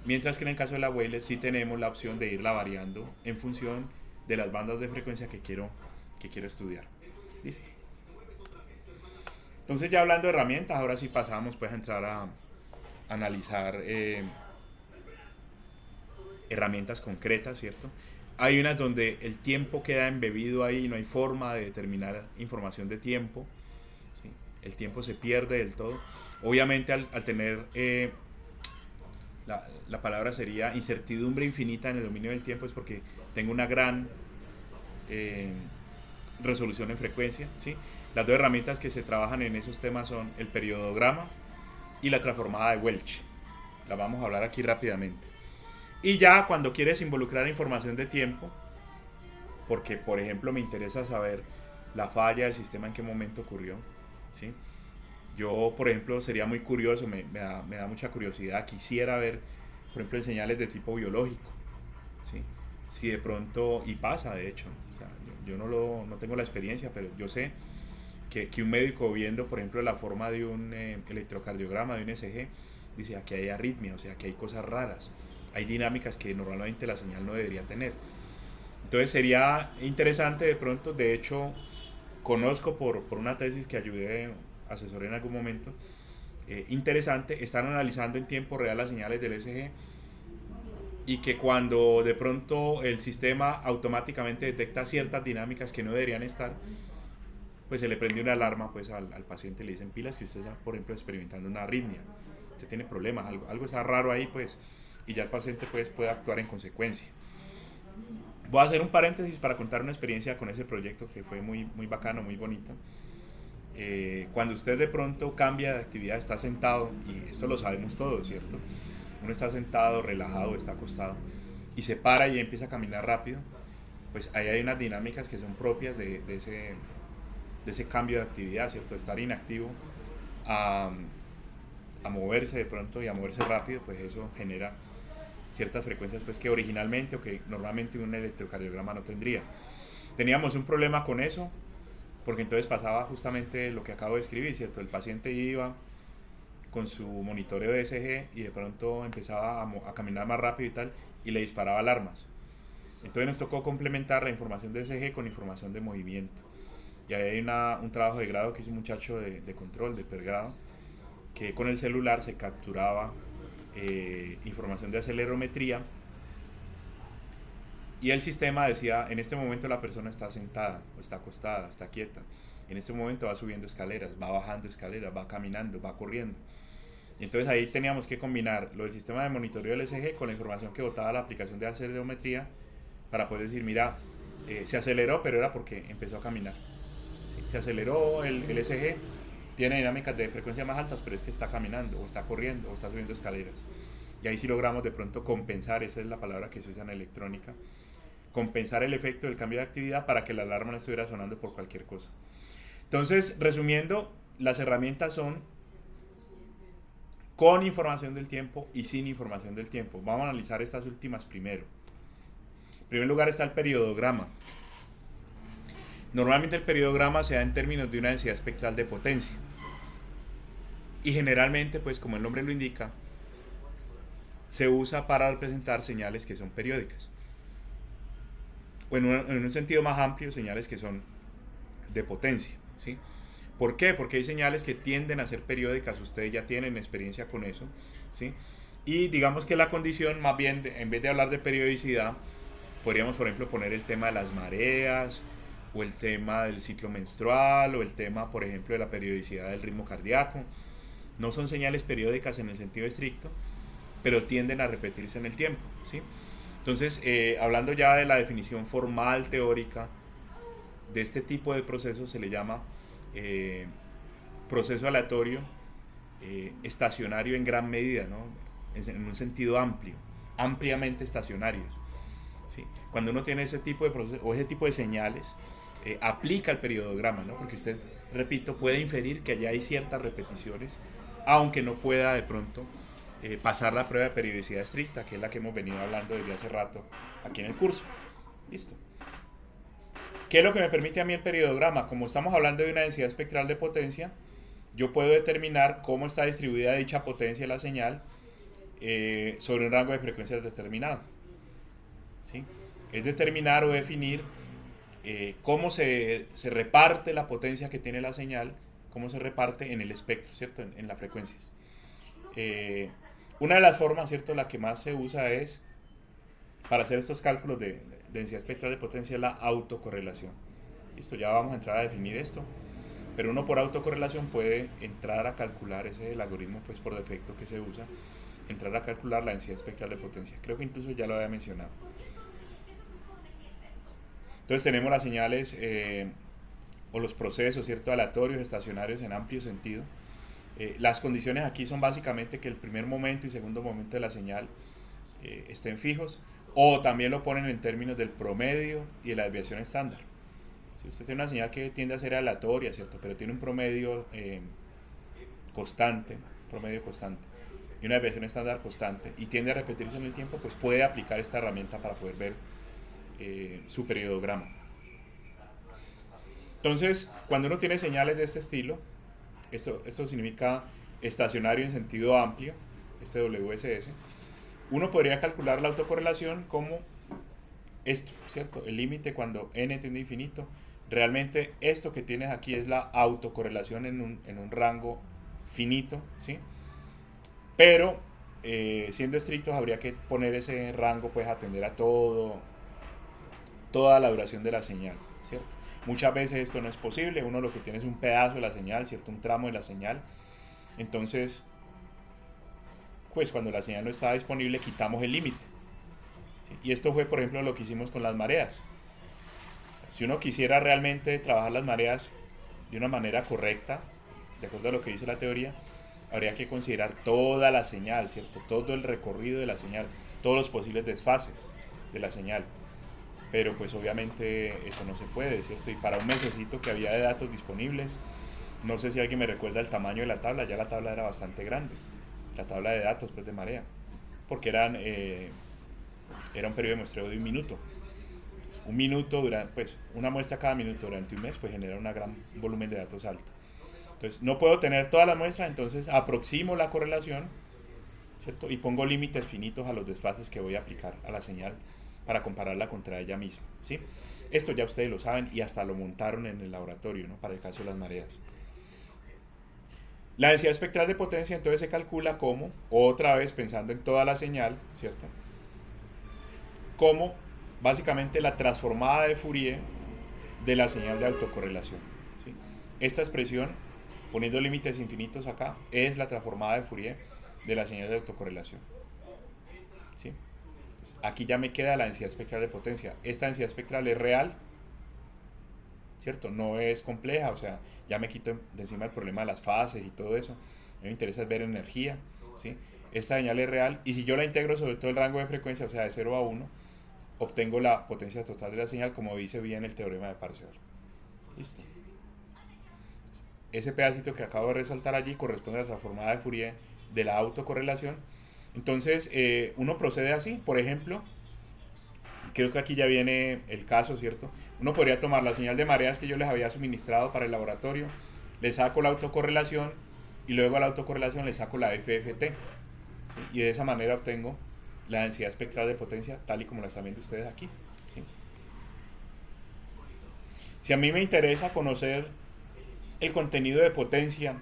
mientras que en el caso de la Weyl sí tenemos la opción de irla variando en función de las bandas de frecuencia que quiero estudiar. Listo. Entonces, ya hablando de herramientas, ahora sí pasamos pues a entrar a analizar herramientas concretas, ¿cierto? Hay unas donde el tiempo queda embebido ahí, no hay forma de determinar información de tiempo, ¿sí? El tiempo se pierde del todo. Obviamente al tener, la palabra sería incertidumbre infinita en el dominio del tiempo, es porque tengo una gran resolución en frecuencia, ¿sí? Las dos herramientas que se trabajan en esos temas son el periodograma y la transformada de Welch. La vamos a hablar aquí rápidamente. Y ya cuando quieres involucrar información de tiempo, porque por ejemplo me interesa saber la falla del sistema en qué momento ocurrió, ¿sí? Yo, por ejemplo, sería muy curioso, me da mucha curiosidad, quisiera ver, por ejemplo, en señales de tipo biológico, ¿sí? Si de pronto, y pasa de hecho, o sea, yo no tengo la experiencia, pero yo sé que un médico viendo, por ejemplo, la forma de un electrocardiograma, de un ECG, dice aquí hay arritmia, o sea, que hay cosas raras, hay dinámicas que normalmente la señal no debería tener. Entonces sería interesante de pronto, de hecho, conozco por una tesis que ayudé, asesoré en algún momento, interesante, están analizando en tiempo real las señales del ECG y que cuando de pronto el sistema automáticamente detecta ciertas dinámicas que no deberían estar, pues se le prende una alarma pues al paciente, le dicen pilas que usted está, por ejemplo, experimentando una arritmia, usted tiene problemas, algo está raro ahí pues, y ya el paciente pues puede actuar en consecuencia. Voy a hacer un paréntesis para contar una experiencia con ese proyecto que fue muy bacano, muy bonito. Cuando usted de pronto cambia de actividad, está sentado, y esto lo sabemos todos, ¿cierto? Uno está sentado, relajado, está acostado, y se para y empieza a caminar rápido, pues ahí hay unas dinámicas que son propias de ese cambio de actividad, ¿cierto? De estar inactivo a, a moverse de pronto y a moverse rápido, pues eso genera ciertas frecuencias pues que originalmente o que normalmente un electrocardiograma no tendría. Teníamos un problema con eso, porque entonces pasaba justamente lo que acabo de escribir, ¿cierto? El paciente iba con su monitoreo de ECG y de pronto empezaba a caminar más rápido y tal, y le disparaba alarmas. Entonces nos tocó complementar la información de ECG con información de movimiento. Y ahí hay un trabajo de grado que hizo un muchacho de control, de pregrado, que con el celular se capturaba información de acelerometría y el sistema decía, en este momento la persona está sentada, o está acostada, está quieta. En este momento va subiendo escaleras, va bajando escaleras, va caminando, va corriendo. Y entonces ahí teníamos que combinar lo del sistema de monitoreo del ECG con la información que botaba la aplicación de acelerometría para poder decir, mira, se aceleró, pero era porque empezó a caminar. ¿Sí? Se aceleró el ECG, tiene dinámicas de frecuencia más altas, pero es que está caminando, o está corriendo, o está subiendo escaleras. Y ahí sí logramos de pronto compensar, esa es la palabra que se usa en electrónica, compensar el efecto del cambio de actividad para que la alarma no estuviera sonando por cualquier cosa. Entonces, resumiendo, las herramientas son con información del tiempo y sin información del tiempo. Vamos a analizar estas últimas primero. En primer lugar está el periodograma. Normalmente el periodograma se da en términos de una densidad espectral de potencia. Y generalmente, pues como el nombre lo indica, se usa para representar señales que son periódicas. O en un sentido más amplio, señales que son de potencia, ¿sí? ¿Por qué? Porque hay señales que tienden a ser periódicas, ustedes ya tienen experiencia con eso, ¿sí? Y digamos que la condición, más bien, en vez de hablar de periodicidad, podríamos, por ejemplo, poner el tema de las mareas, o el tema del ciclo menstrual, o el tema, por ejemplo, de la periodicidad del ritmo cardíaco. No son señales periódicas en el sentido estricto, pero tienden a repetirse en el tiempo, ¿sí? Entonces, hablando ya de la definición formal teórica de este tipo de procesos, se le llama proceso aleatorio estacionario en gran medida, ¿no? En un sentido amplio, ampliamente estacionarios. ¿Sí? Cuando uno tiene ese tipo de procesos o ese tipo de señales, aplica el periodograma, ¿no? Porque usted, repito, puede inferir que allá hay ciertas repeticiones, aunque no pueda de pronto pasar la prueba de periodicidad estricta, que es la que hemos venido hablando desde hace rato aquí en el curso. Listo. ¿Qué es lo que me permite a mí el periodograma? Como estamos hablando de una densidad espectral de potencia, yo puedo determinar cómo está distribuida dicha potencia de la señal sobre un rango de frecuencias determinado. ¿Sí? Es determinar o definir cómo se reparte la potencia que tiene la señal, cómo se reparte en el espectro, ¿cierto? En las frecuencias. Una de las formas, ¿cierto? La que más se usa es para hacer estos cálculos de densidad espectral de potencia, la autocorrelación. Listo, ya vamos a entrar a definir esto, pero uno por autocorrelación puede entrar a calcular, ese es el algoritmo pues por defecto que se usa, entrar a calcular la densidad espectral de potencia. Creo que incluso ya lo había mencionado. Entonces tenemos las señales o los procesos, ¿cierto? Aleatorios, estacionarios en amplio sentido. Las condiciones aquí son básicamente que el primer momento y segundo momento de la señal estén fijos, o también lo ponen en términos del promedio y de la desviación estándar. Si usted tiene una señal que tiende a ser aleatoria, ¿cierto? Pero tiene un promedio constante, promedio constante, y una desviación estándar constante, y tiende a repetirse en el tiempo, pues puede aplicar esta herramienta para poder ver su periodograma. Entonces, cuando uno tiene señales de este estilo, esto significa estacionario en sentido amplio, este WSS, uno podría calcular la autocorrelación como esto, ¿cierto? El límite cuando n tiende a infinito. Realmente esto que tienes aquí es la autocorrelación en un rango finito, ¿sí? Pero siendo estrictos habría que poner ese rango pues a atender a toda la duración de la señal, ¿cierto? Muchas veces esto no es posible, uno lo que tiene es un pedazo de la señal, ¿cierto? Un tramo de la señal. Entonces, pues cuando la señal no está disponible quitamos el límite, ¿sí? Y esto fue por ejemplo lo que hicimos con las mareas. Si uno quisiera realmente trabajar las mareas de una manera correcta, de acuerdo a lo que dice la teoría, habría que considerar toda la señal, ¿cierto? Todo el recorrido de la señal, todos los posibles desfases de la señal. Pero pues obviamente eso no se puede, ¿cierto? Y para un mesecito que había de datos disponibles, no sé si alguien me recuerda el tamaño de la tabla, ya la tabla era bastante grande, la tabla de datos pues de marea, porque era un periodo de muestreo de un minuto. Un minuto, pues una muestra cada minuto durante un mes, pues genera un gran volumen de datos alto. Entonces no puedo tener toda la muestra, entonces aproximo la correlación, ¿cierto? Y pongo límites finitos a los desfases que voy a aplicar a la señal para compararla contra ella misma, ¿sí? Esto ya ustedes lo saben y hasta lo montaron en el laboratorio, ¿no? Para el caso de las mareas. La densidad espectral de potencia entonces se calcula como, otra vez pensando en toda la señal, ¿cierto? Como básicamente la transformada de Fourier de la señal de autocorrelación, ¿sí? Esta expresión, poniendo límites infinitos acá, es la transformada de Fourier de la señal de autocorrelación, ¿sí? Pues aquí ya me queda la densidad espectral de potencia. Esta densidad espectral es real, ¿cierto? No es compleja, o sea, ya me quito de encima el problema de las fases y todo eso. A mí me interesa ver energía, ¿sí? Esta señal es real y si yo la integro sobre todo el rango de frecuencia, o sea, de 0 a 1, obtengo la potencia total de la señal como dice bien el teorema de Parseval. Listo. Ese pedacito que acabo de resaltar allí corresponde a la transformada de Fourier de la autocorrelación. Entonces, uno procede así, por ejemplo, creo que aquí ya viene el caso, ¿cierto? Uno podría tomar la señal de mareas que yo les había suministrado para el laboratorio, le saco la autocorrelación y luego a la autocorrelación le saco la FFT, ¿sí? Y de esa manera obtengo la densidad espectral de potencia tal y como la están viendo ustedes aquí, ¿sí? Si a mí me interesa conocer el contenido de potencia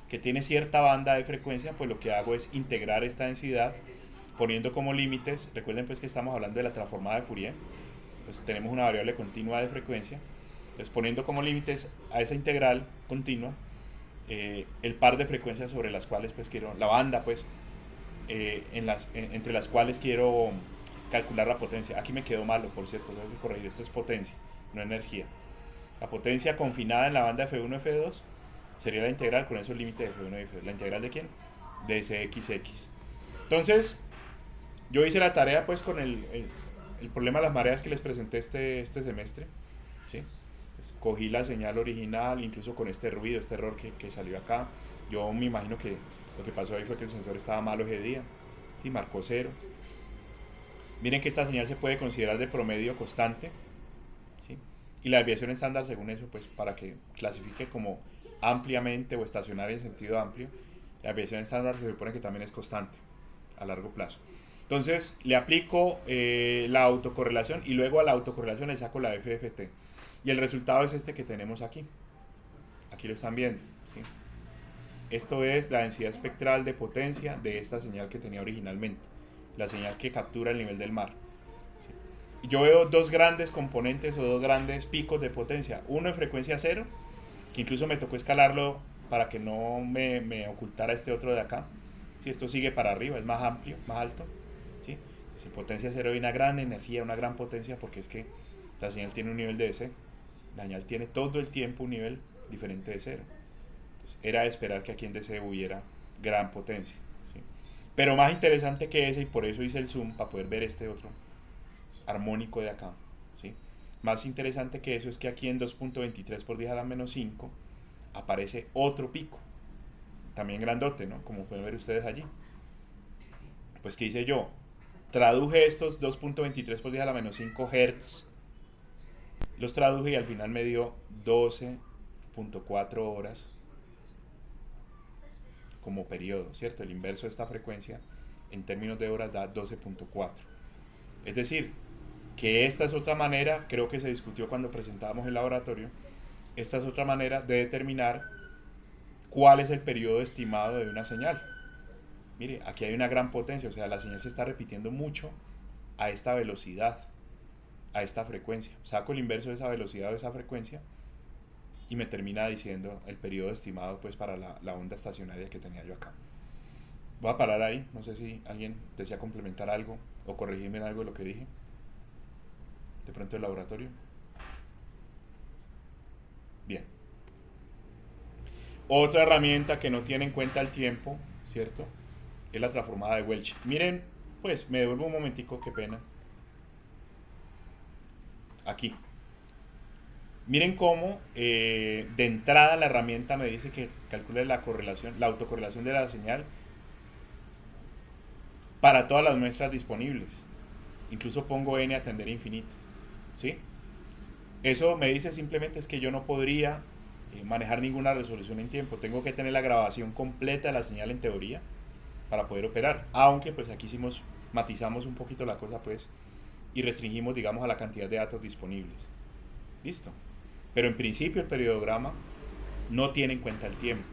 que tiene cierta banda de frecuencia, pues lo que hago es integrar esta densidad poniendo como límites, recuerden pues que estamos hablando de la transformada de Fourier, pues tenemos una variable continua de frecuencia, entonces poniendo como límites a esa integral continua el par de frecuencias sobre las cuales pues quiero, la banda pues, entre las cuales quiero calcular la potencia. Aquí me quedó malo, por cierto, tengo que corregir, esto es potencia, no energía. La potencia confinada en la banda F1 F2 sería la integral con esos límites de F1 y F2. ¿La integral de quién? De Cxx. Entonces, yo hice la tarea pues con el problema de las mareas que les presenté este semestre, ¿sí? Pues, cogí la señal original, incluso con este ruido, este error que salió acá. Yo me imagino que lo que pasó ahí fue que el sensor estaba malo ese día, ¿sí? Marcó cero. Miren que esta señal se puede considerar de promedio constante, ¿sí? Y la desviación estándar, según eso, pues para que clasifique como ampliamente o estacionaria en sentido amplio, la desviación estándar se supone que también es constante a largo plazo. Entonces le aplico la autocorrelación y luego a la autocorrelación le saco la FFT. Y el resultado es este que tenemos aquí. Aquí lo están viendo, ¿sí? Esto es la densidad espectral de potencia de esta señal que tenía originalmente, la señal que captura el nivel del mar. ¿Sí? Yo veo dos grandes componentes o dos grandes picos de potencia. Uno en frecuencia cero, que incluso me tocó escalarlo para que no me ocultara este otro de acá. ¿Sí? Esto sigue para arriba, es más amplio, más alto. ¿Sí? Entonces, en potencia cero hay una gran energía, una gran potencia, porque es que la señal tiene un nivel de DC. La señal tiene todo el tiempo un nivel diferente de cero. Entonces, era de esperar que aquí en DC hubiera gran potencia, ¿sí? Pero más interesante que ese, y por eso hice el zoom, para poder ver este otro armónico de acá, ¿sí? Más interesante que eso es que aquí en 2.23 por 10 a la menos 5 aparece otro pico, también grandote, ¿no? Como pueden ver ustedes allí. Pues, ¿qué hice yo? Traduje estos 2.23 por 10 a la menos 5 Hz. Los traduje y al final me dio 12.4 horas como periodo, ¿cierto? El inverso de esta frecuencia en términos de horas da 12.4. Es decir, que esta es otra manera, creo que se discutió cuando presentábamos el laboratorio, esta es otra manera de determinar cuál es el periodo estimado de una señal. Mire, aquí hay una gran potencia, o sea, la señal se está repitiendo mucho a esta velocidad, a esta frecuencia. Saco el inverso de esa velocidad o de esa frecuencia y me termina diciendo el periodo estimado pues para la onda estacionaria que tenía yo acá. Voy a parar ahí, no sé si alguien desea complementar algo o corregirme en algo de lo que dije. De pronto el laboratorio. Bien. Otra herramienta que no tiene en cuenta el tiempo, ¿cierto? Es la transformada de Welch. Miren, pues me devuelvo un momentico, qué pena. Aquí. Miren cómo de entrada la herramienta me dice que calcule la correlación, la autocorrelación de la señal para todas las muestras disponibles. Incluso pongo n a tender a infinito. ¿Sí? Eso me dice simplemente es que yo no podría manejar ninguna resolución en tiempo. Tengo que tener la grabación completa de la señal en teoría para poder operar. Aunque pues aquí matizamos un poquito la cosa pues y restringimos digamos a la cantidad de datos disponibles. Listo. Pero en principio el periodograma no tiene en cuenta el tiempo.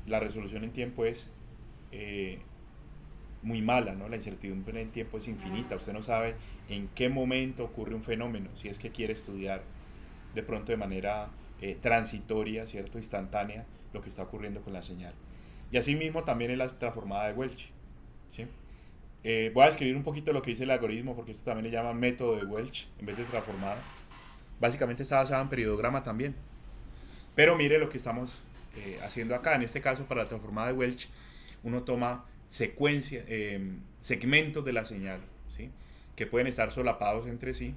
La resolución en tiempo es muy mala, ¿no? La incertidumbre en el tiempo es infinita. Usted no sabe en qué momento ocurre un fenómeno, si es que quiere estudiar de pronto de manera transitoria, ¿cierto? Instantánea, lo que está ocurriendo con la señal. Y asimismo también en la transformada de Welch, ¿sí? Voy a escribir un poquito lo que dice el algoritmo, porque esto también le llama método de Welch en vez de transformada. Básicamente está basado en periodograma también. Pero mire lo que estamos haciendo acá. En este caso, para la transformada de Welch, uno toma segmentos de la señal, ¿sí? Que pueden estar solapados entre sí.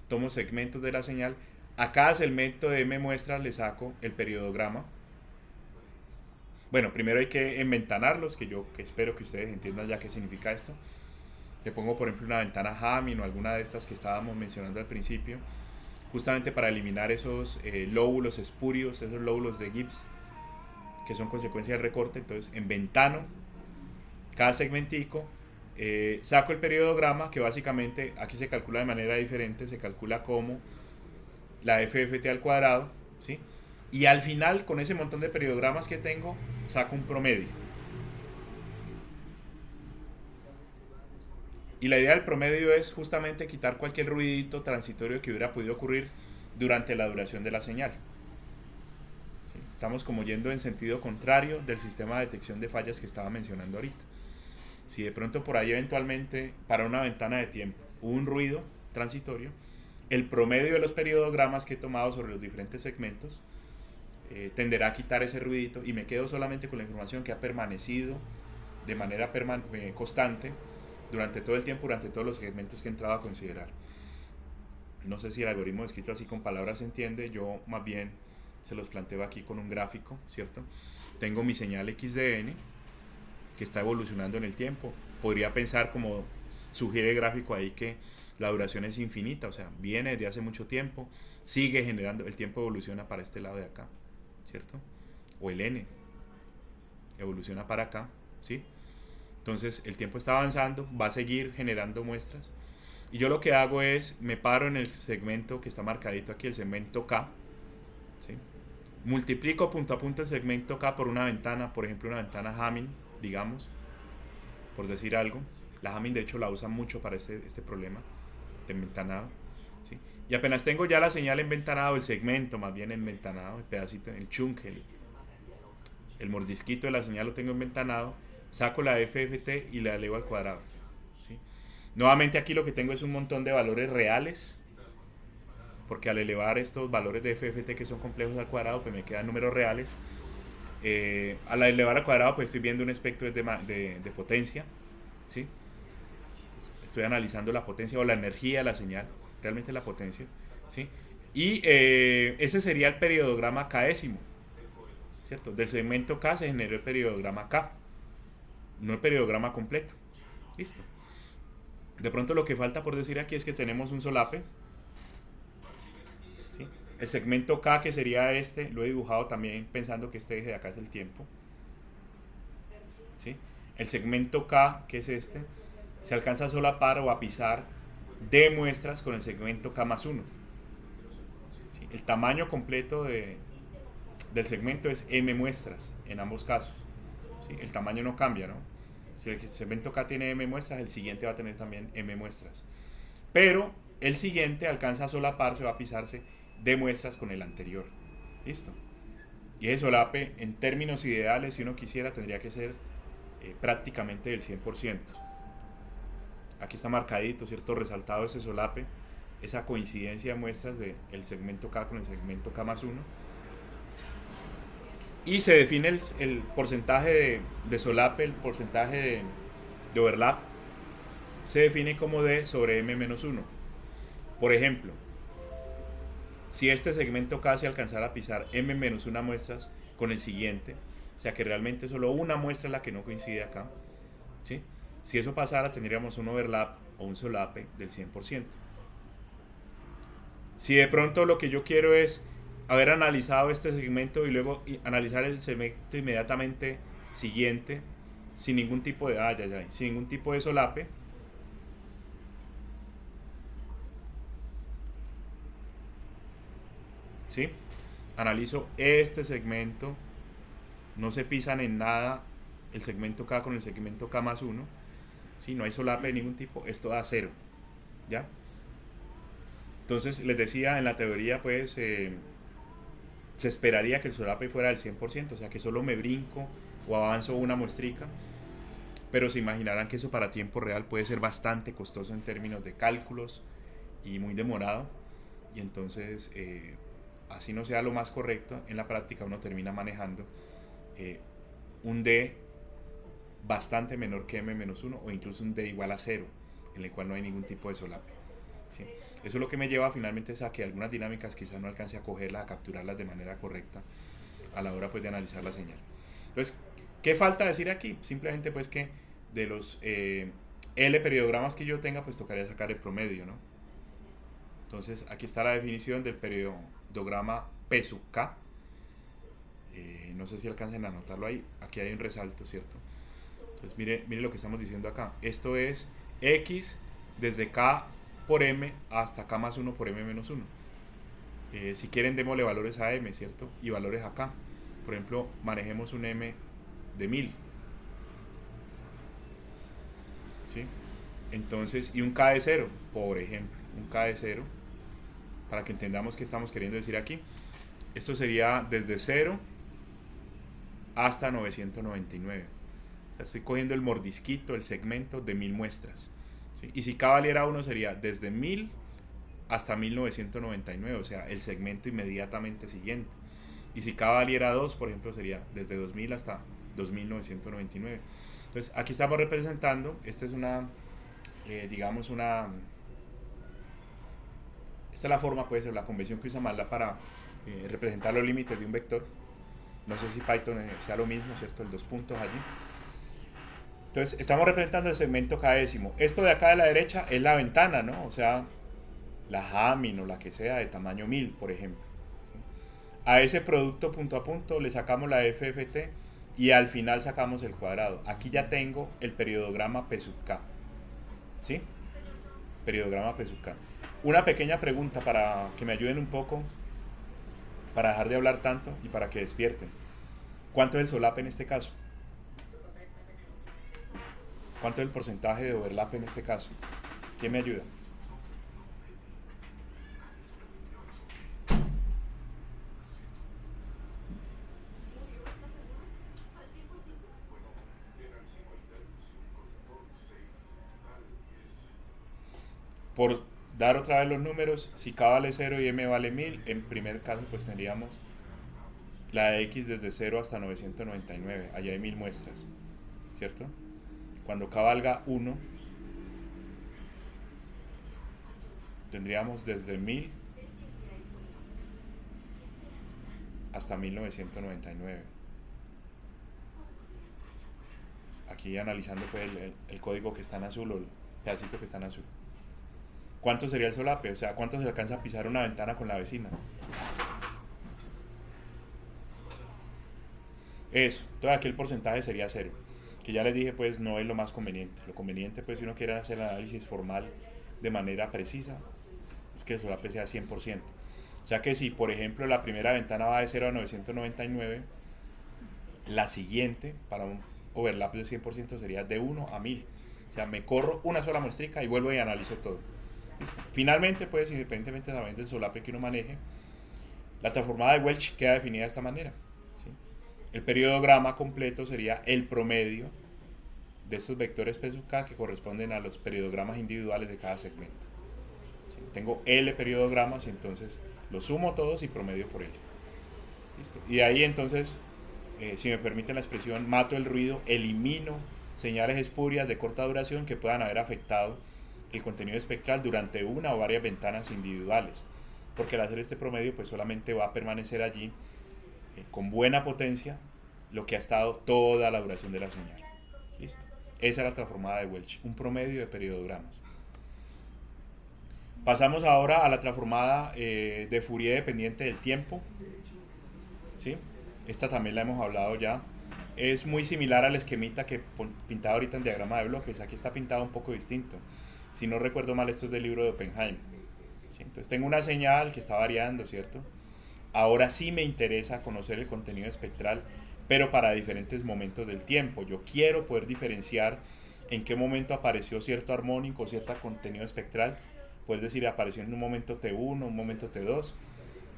Tomo segmentos de la señal. A cada segmento de M muestras le saco el periodograma. Bueno, primero hay que enventanarlos, que espero que ustedes entiendan ya qué significa esto. Le pongo, por ejemplo, una ventana Hamming o alguna de estas que estábamos mencionando al principio, justamente para eliminar esos lóbulos espurios, esos lóbulos de Gibbs, que son consecuencia del recorte. Entonces, enventano cada segmentico, saco el periodograma, que básicamente aquí se calcula de manera diferente, se calcula como la FFT al cuadrado, ¿sí? Y al final, con ese montón de periodogramas que tengo, saco un promedio. Y la idea del promedio es justamente quitar cualquier ruidito transitorio que hubiera podido ocurrir durante la duración de la señal. ¿Sí? Estamos como yendo en sentido contrario del sistema de detección de fallas que estaba mencionando ahorita. Si de pronto por ahí eventualmente para una ventana de tiempo hubo un ruido transitorio, el promedio de los periodogramas que he tomado sobre los diferentes segmentos tenderá a quitar ese ruidito y me quedo solamente con la información que ha permanecido de manera constante durante todo el tiempo, durante todos los segmentos que he entrado a considerar. No sé si el algoritmo escrito así con palabras se entiende, yo más bien se los planteo aquí con un gráfico, ¿cierto? Tengo mi señal XDN que está evolucionando en el tiempo. Podría pensar, como sugiere el gráfico ahí, que la duración es infinita, o sea, viene desde hace mucho tiempo, sigue generando, el tiempo evoluciona para este lado de acá, ¿cierto? O el N evoluciona para acá, ¿sí? Entonces el tiempo está avanzando, va a seguir generando muestras. Y yo lo que hago es, me paro en el segmento que está marcadito aquí, el segmento K, ¿sí? Multiplico punto a punto el segmento K por una ventana, por ejemplo una ventana Hamming, digamos, por decir algo. La Hamming de hecho la usan mucho para este problema de enventanado, ¿sí? Y apenas tengo ya la señal enventanado, el segmento más bien enventanado, el pedacito, el chunk, el mordisquito de la señal lo tengo enventanado, saco la FFT y la elevo al cuadrado, ¿sí? Nuevamente aquí lo que tengo es un montón de valores reales, porque al elevar estos valores de FFT que son complejos al cuadrado, pues me quedan números reales. Al elevar al cuadrado, pues estoy viendo un espectro de potencia, ¿sí? Estoy analizando la potencia o la energía de la señal, realmente la potencia, ¿sí? Y ese sería el periodograma késimo, ¿cierto? Del segmento K se generó el periodograma K, no el periodograma completo. Listo. De pronto lo que falta por decir aquí es que tenemos un solape, ¿sí? El segmento K, que sería este, lo he dibujado también pensando que este eje de acá es el tiempo, ¿sí? El segmento K, que es este, se alcanza a solapar o a pisar de muestras con el segmento K más 1. ¿Sí? El tamaño completo del segmento es M muestras en ambos casos. ¿Sí? El tamaño no cambia, ¿no? Si el segmento K tiene M muestras, el siguiente va a tener también M muestras. Pero el siguiente alcanza a solaparse o a pisarse de muestras con el anterior. ¿Listo? Y ese solape, en términos ideales, si uno quisiera, tendría que ser prácticamente del 100%. Aquí está marcadito, ¿cierto? Resaltado ese solape, esa coincidencia de muestras del segmento K con el segmento K más 1. Y se define el porcentaje de solape, el porcentaje de overlap, se define como D sobre M menos 1. Por ejemplo, si este segmento K se alcanzara a pisar M menos 1 muestras con el siguiente, o sea que realmente solo una muestra es la que no coincide acá, ¿sí? Si eso pasara, tendríamos un overlap o un solape del 100%. Si de pronto lo que yo quiero es haber analizado este segmento y luego analizar el segmento inmediatamente siguiente sin ningún tipo de sin ningún tipo de solape, ¿sí? Analizo este segmento, no se pisan en nada el segmento K con el segmento K más 1, ¿sí? No hay solape de ningún tipo, esto da 0, ¿ya? Entonces les decía, en la teoría pues se esperaría que el solape fuera del 100%, o sea que solo me brinco o avanzo una muestrica, pero se imaginarán que eso para tiempo real puede ser bastante costoso en términos de cálculos y muy demorado, y entonces así no sea lo más correcto, en la práctica uno termina manejando un D bastante menor que M-1 o incluso un D igual a 0, en el cual no hay ningún tipo de solape, ¿sí? Eso es lo que me lleva finalmente a que algunas dinámicas quizás no alcance a cogerlas, a capturarlas de manera correcta a la hora pues de analizar la señal. Entonces, ¿qué falta decir aquí? Simplemente pues que de los L periodogramas que yo tenga, pues tocaría sacar el promedio, ¿no? Entonces, aquí está la definición del periodograma P sub K. No sé si alcancen a notarlo ahí. Aquí hay un resalto, ¿cierto? Entonces, mire lo que estamos diciendo acá. Esto es X desde K por M hasta K más 1 por M menos 1. Si quieren, démosle valores a M, ¿cierto? Y valores a K. Por ejemplo, manejemos un M de 1000. ¿Sí? Entonces, y un K de 0, por ejemplo. Un K de 0, para que entendamos qué estamos queriendo decir aquí. Esto sería desde 0 hasta 999. O sea, estoy cogiendo el mordisquito, el segmento de 1000 muestras. ¿Sí? Y si K valiera 1 sería desde 1000 hasta 1999, o sea, el segmento inmediatamente siguiente. Y si K valiera 2, por ejemplo, sería desde 2000 hasta 2999. Entonces, aquí estamos representando, esta es una, digamos, esta es la forma, pues, la convención que usa MATLAB para representar los límites de un vector. No sé si Python sea lo mismo, ¿cierto? El dos puntos allí. Entonces, estamos representando el segmento K décimo. Esto de acá de la derecha es la ventana, ¿no? O sea, la Hamming o la que sea de tamaño 1000, por ejemplo. ¿Sí? A ese producto punto a punto le sacamos la FFT y al final sacamos el cuadrado. Aquí ya tengo el periodograma P sub K. ¿Sí? Periodograma P sub K. Una pequeña pregunta para que me ayuden un poco, para dejar de hablar tanto y para que despierten. ¿Cuánto es el solape en este caso? ¿Cuánto es el porcentaje de overlap en este caso? ¿Quién me ayuda? Por dar otra vez los números, si K vale 0 y M vale 1000, en primer caso pues tendríamos la de X desde 0 hasta 999, allá hay 1000 muestras, ¿cierto? Cuando K valga 1, tendríamos desde 1000 hasta 1999. aquí analizando pues el código que está en azul o el pedacito que está en azul. ¿Cuánto sería el solape? O sea, ¿cuánto se alcanza a pisar una ventana con la vecina? Eso, todo aquel porcentaje sería cero. Que ya les dije, pues no es lo más conveniente. Lo conveniente, pues si uno quiere hacer el análisis formal de manera precisa, es que el solape sea 100%. O sea que si, por ejemplo, la primera ventana va de 0 a 999, la siguiente, para un overlap de 100%, sería de 1 a 1000. O sea, me corro una sola muestrica y vuelvo y analizo todo. ¿Listo? Finalmente, pues, independientemente también del solape que uno maneje, la transformada de Welch queda definida de esta manera. ¿Sí? El periodograma completo sería el promedio de estos vectores P sub k que corresponden a los periodogramas individuales de cada segmento. ¿Sí? Tengo L periodogramas y entonces los sumo todos y promedio por L. ¿Listo? Y de ahí entonces, si me permiten la expresión, mato el ruido, elimino señales espurias de corta duración que puedan haber afectado el contenido espectral durante una o varias ventanas individuales, porque al hacer este promedio pues solamente va a permanecer allí con buena potencia lo que ha estado toda la duración de la señal. Listo. Esa es la transformada de Welch, un promedio de periodogramas. Pasamos ahora a la transformada de Fourier dependiente del tiempo. ¿Sí? Esta también la hemos hablado ya. Es muy similar al esquemita que pintaba ahorita en diagrama de bloques. Aquí está pintado un poco distinto. Si no recuerdo mal, esto es del libro de Oppenheim. ¿Sí? Entonces tengo una señal que está variando, ¿cierto? Ahora sí me interesa conocer el contenido espectral, pero para diferentes momentos del tiempo. Yo quiero poder diferenciar en qué momento apareció cierto armónico, cierto contenido espectral. Puedes decir, apareció en un momento T1, un momento T2,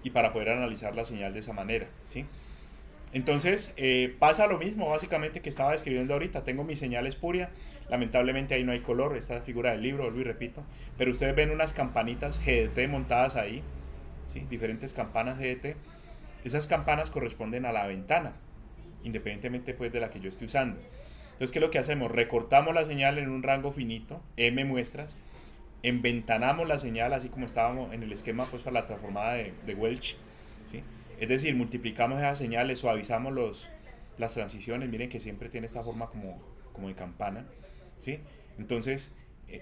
y para poder analizar la señal de esa manera, ¿sí? Entonces, pasa lo mismo básicamente que estaba describiendo ahorita. Tengo mi señal espuria, lamentablemente ahí no hay color, esta figura del libro, vuelvo y repito, pero ustedes ven unas campanitas GDT montadas ahí, ¿sí? Diferentes campanas GDT. Esas campanas corresponden a la ventana, independientemente pues de la que yo esté usando. Entonces, ¿qué es lo que hacemos? Recortamos la señal en un rango finito, m muestras, enventanamos la señal así como estábamos en el esquema pues para la transformada de Welch, ¿sí? Es decir, multiplicamos esas señales, suavizamos las transiciones, miren que siempre tiene esta forma como de campana, ¿sí? Entonces,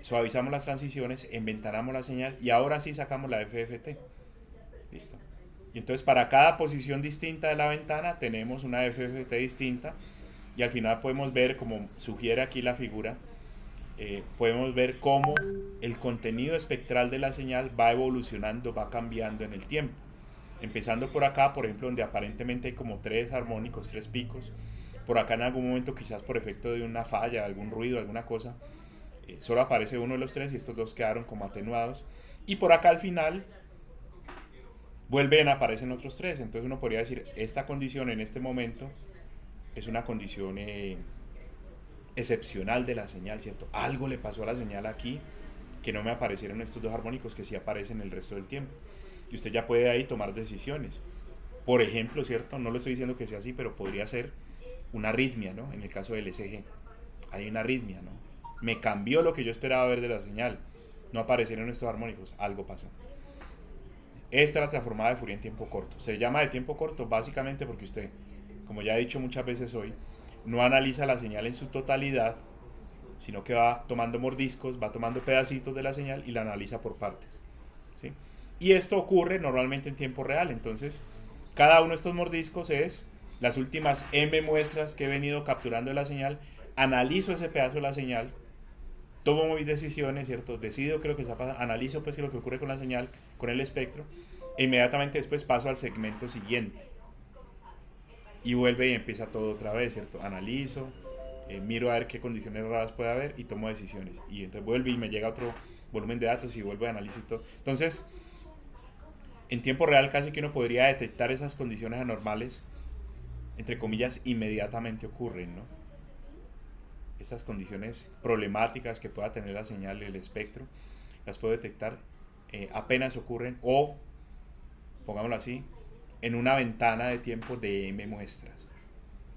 suavizamos las transiciones, enventanamos la señal y ahora sí sacamos la FFT. Listo. Y entonces para cada posición distinta de la ventana tenemos una FFT distinta y al final podemos ver, como sugiere aquí la figura, podemos ver cómo el contenido espectral de la señal va evolucionando, va cambiando en el tiempo. Empezando por acá, por ejemplo, donde aparentemente hay como tres armónicos, tres picos. Por acá en algún momento, quizás por efecto de una falla, algún ruido, alguna cosa, solo aparece uno de los tres y estos dos quedaron como atenuados. Y por acá al final vuelven a aparecer otros tres. Entonces uno podría decir, esta condición en este momento es una condición excepcional de la señal, ¿cierto? Algo le pasó a la señal aquí que no me aparecieron estos dos armónicos que sí aparecen el resto del tiempo. Y usted ya puede ahí tomar decisiones. Por ejemplo, ¿cierto? No lo estoy diciendo que sea así, pero podría ser una arritmia, ¿no? En el caso del ECG. Hay una arritmia, ¿no? Me cambió lo que yo esperaba ver de la señal. No aparecieron estos armónicos. Algo pasó. Esta es la transformada de Fourier en tiempo corto. Se llama de tiempo corto básicamente porque usted, como ya he dicho muchas veces hoy, no analiza la señal en su totalidad, sino que va tomando mordiscos, va tomando pedacitos de la señal y la analiza por partes, ¿sí? Y esto ocurre normalmente en tiempo real. Entonces, cada uno de estos mordiscos es las últimas M muestras que he venido capturando de la señal, analizo ese pedazo de la señal, tomo mis decisiones, ¿cierto? Decido qué es lo que está pasando, analizo pues qué es lo que ocurre con la señal, con el espectro, e inmediatamente después paso al segmento siguiente. Y vuelve y empieza todo otra vez, ¿cierto? Analizo, miro a ver qué condiciones raras puede haber y tomo decisiones. Y entonces vuelve y me llega otro volumen de datos y vuelvo a analizar y todo. Entonces, en tiempo real casi que uno podría detectar esas condiciones anormales, entre comillas, inmediatamente ocurren, ¿no? Estas condiciones problemáticas que pueda tener la señal y el espectro, las puedo detectar apenas ocurren o, pongámoslo así, en una ventana de tiempo de m muestras,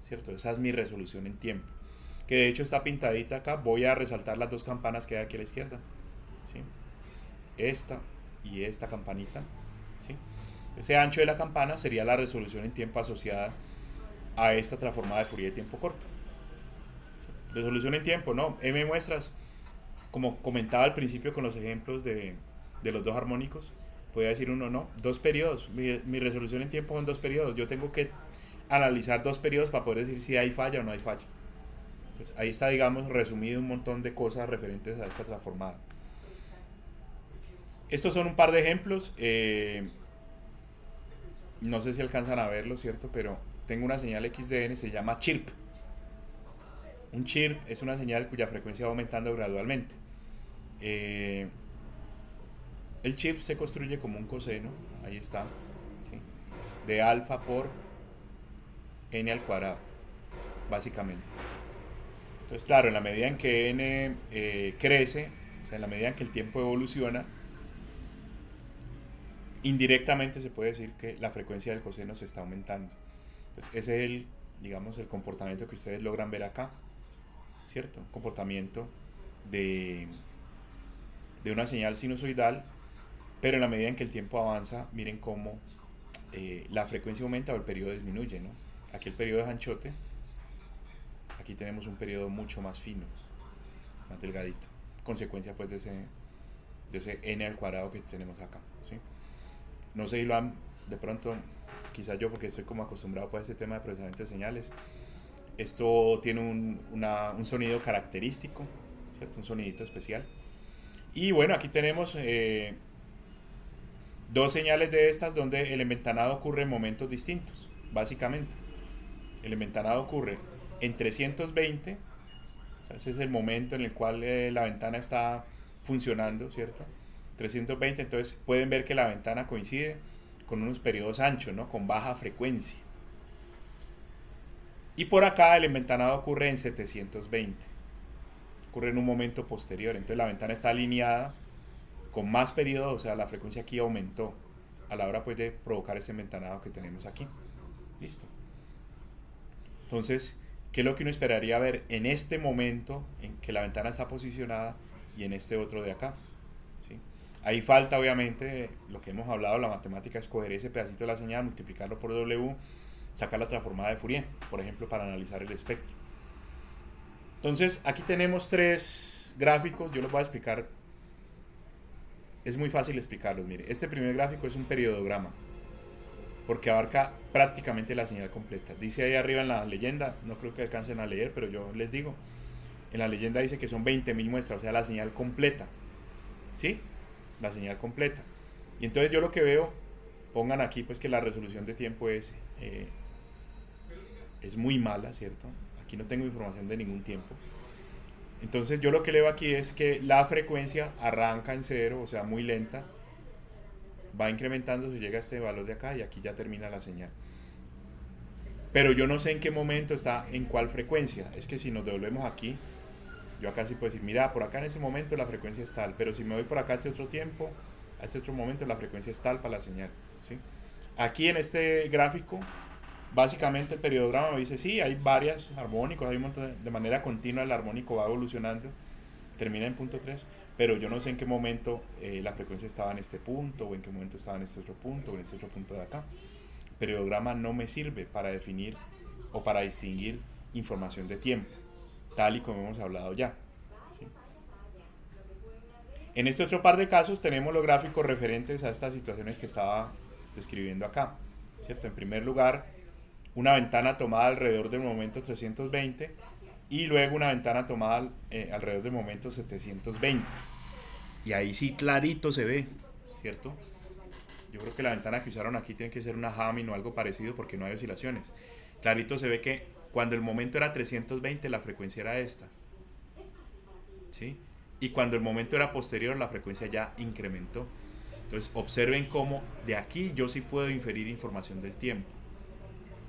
¿cierto? Esa es mi resolución en tiempo, que de hecho está pintadita acá. Voy a resaltar las dos campanas que hay aquí a la izquierda, ¿sí? Esta y esta campanita, ¿sí? Ese ancho de la campana sería la resolución en tiempo asociada a esta transformada de Fourier de tiempo corto, ¿sí? Resolución en tiempo, no. M muestras, como comentaba al principio con los ejemplos de los dos armónicos, podría decir uno, no, 2 periodos. Mi resolución en tiempo son 2 periodos. Yo tengo que analizar 2 periodos para poder decir si hay falla o no hay falla. Entonces, ahí está, digamos, resumido un montón de cosas referentes a esta transformada. Estos son un par de ejemplos. No sé si alcanzan a verlo, ¿cierto? Pero tengo una señal XDN, se llama chirp. Un chirp es una señal cuya frecuencia va aumentando gradualmente. El chirp se construye como un coseno, ahí está, ¿sí? De alfa por n al cuadrado, básicamente. Entonces, claro, en la medida en que n crece, o sea, en la medida en que el tiempo evoluciona, indirectamente se puede decir que la frecuencia del coseno se está aumentando. Entonces, ese es el, digamos, el comportamiento que ustedes logran ver acá, ¿cierto? Un comportamiento de una señal sinusoidal, pero en la medida en que el tiempo avanza, miren cómo la frecuencia aumenta o el periodo disminuye, ¿no? Aquí el periodo es anchote, aquí tenemos un periodo mucho más fino, más delgadito, consecuencia pues de ese n al cuadrado que tenemos acá, ¿sí? No sé si lo han, de pronto, quizás yo porque estoy como acostumbrado pues a este tema de procesamiento de señales, esto tiene un sonido característico, ¿cierto? Un sonidito especial. Y bueno, aquí tenemos 2 señales de estas donde el enventanado ocurre en momentos distintos, básicamente. El enventanado ocurre en 320, o sea, ese es el momento en el cual la ventana está funcionando, ¿cierto? 320, entonces pueden ver que la ventana coincide con unos periodos anchos, ¿no? Con baja frecuencia. Y por acá el enventanado ocurre en 720, ocurre en un momento posterior, entonces la ventana está alineada con más periodos, o sea, la frecuencia aquí aumentó a la hora pues de provocar ese enventanado que tenemos aquí. Listo. Entonces, ¿qué es lo que uno esperaría ver en este momento en que la ventana está posicionada y en este otro de acá? ¿Sí? Ahí falta obviamente lo que hemos hablado, la matemática, escoger ese pedacito de la señal, multiplicarlo por W, sacar la transformada de Fourier, por ejemplo, para analizar el espectro. Entonces, aquí tenemos 3 gráficos, yo los voy a explicar. Es muy fácil explicarlos, mire. Este primer gráfico es un periodograma, porque abarca prácticamente la señal completa. Dice ahí arriba en la leyenda, no creo que alcancen a leer, pero yo les digo, en la leyenda dice que son 20.000 muestras, o sea, la señal completa. ¿Sí? La señal completa. Y entonces yo lo que veo, pongan aquí pues que la resolución de tiempo es muy mala, ¿cierto? Aquí no tengo información de ningún tiempo. Entonces yo lo que leo aquí es que la frecuencia arranca en 0, o sea, muy lenta, va incrementando, se llega a este valor de acá y aquí ya termina la señal. Pero yo no sé en qué momento está, en cuál frecuencia. Es que si nos devolvemos aquí, yo acá sí puedo decir, mira, por acá en ese momento la frecuencia es tal, pero si me voy por acá a este otro tiempo, a este otro momento la frecuencia es tal para la señal, ¿sí? Aquí en este gráfico, básicamente el periodograma me dice, sí, hay varias armónicos, hay un montón de manera continua el armónico va evolucionando, termina en punto 3, pero yo no sé en qué momento la frecuencia estaba en este punto, o en qué momento estaba en este otro punto, o en este otro punto de acá. El periodograma no me sirve para definir o para distinguir información de tiempo, tal y como hemos hablado ya, ¿sí? En este otro par de casos tenemos los gráficos referentes a estas situaciones que estaba describiendo acá, ¿cierto? En primer lugar, una ventana tomada alrededor del momento 320 y luego una ventana tomada alrededor del momento 720. Y ahí sí clarito se ve, ¿cierto? Yo creo que la ventana que usaron aquí tiene que ser una Hamming o algo parecido porque no hay oscilaciones. Clarito se ve que cuando el momento era 320 la frecuencia era esta, ¿sí? Y cuando el momento era posterior la frecuencia ya incrementó. Entonces observen cómo de aquí yo sí puedo inferir información del tiempo.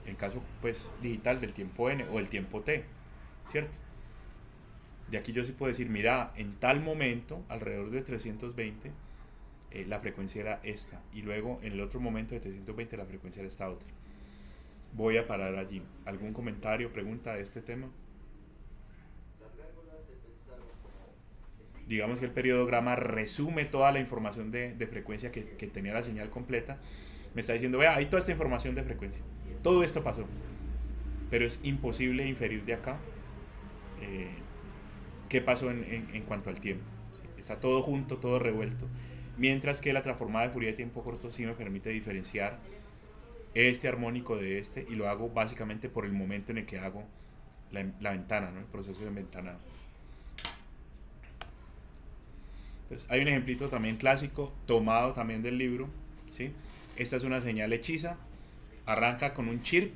En caso pues digital del tiempo n o el tiempo t, ¿cierto? De aquí yo sí puedo decir, mira, en tal momento, alrededor de 320, la frecuencia era esta. Y luego en el otro momento de 320 la frecuencia era esta otra. Voy a parar allí. ¿Algún comentario, pregunta de este tema? Digamos que el periodograma resume toda la información de frecuencia que tenía la señal completa. Me está diciendo, vea, hay toda esta información de frecuencia. Todo esto pasó. Pero es imposible inferir de acá eh, qué pasó en cuanto al tiempo. ¿Sí? Está todo junto, todo revuelto. Mientras que la transformada de Fourier de tiempo corto sí me permite diferenciar este armónico de este, y lo hago básicamente por el momento en el que hago la ventana, ¿no? El proceso de enventanado. Entonces, hay un ejemplito también clásico, tomado también del libro, ¿sí? Esta es una señal hechiza, arranca con un chirp.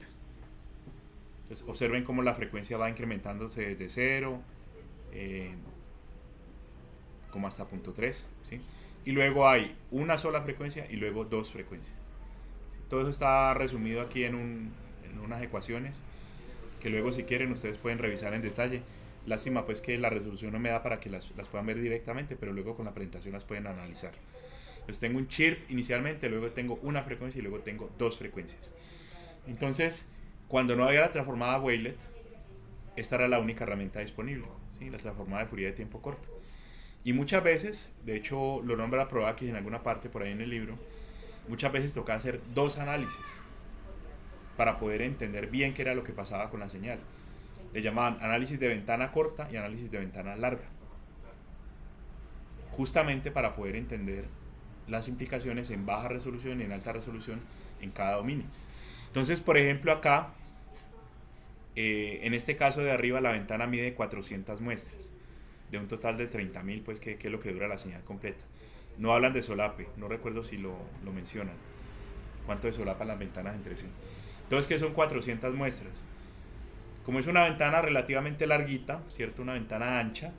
Entonces, observen cómo la frecuencia va incrementándose desde 0, como hasta punto 3, ¿sí? Y luego hay una sola frecuencia y luego dos frecuencias. ¿Sí? Todo eso está resumido aquí en unas ecuaciones que luego, si quieren, ustedes pueden revisar en detalle. Lástima pues que la resolución no me da para que las puedan ver directamente, pero luego con la presentación las pueden analizar. Pues tengo un chirp inicialmente, luego tengo una frecuencia y luego tengo dos frecuencias. Entonces, cuando no había la transformada wavelet, esta era la única herramienta disponible, ¿sí? La transformada de Fourier de tiempo corto. Y muchas veces, de hecho lo nombra Provakis en alguna parte por ahí en el libro, muchas veces toca hacer dos análisis para poder entender bien qué era lo que pasaba con la señal. Le llamaban análisis de ventana corta y análisis de ventana larga, justamente para poder entender las implicaciones en baja resolución y en alta resolución en cada dominio. Entonces, por ejemplo, acá, en este caso de arriba, la ventana mide 400 muestras, de un total de 30.000, pues que es lo que dura la señal completa. No hablan de solape, no recuerdo si lo mencionan, cuánto de solapan las ventanas entre sí. Entonces, ¿qué son 400 muestras? Como es una ventana relativamente larguita, ¿cierto? Una ventana ancha,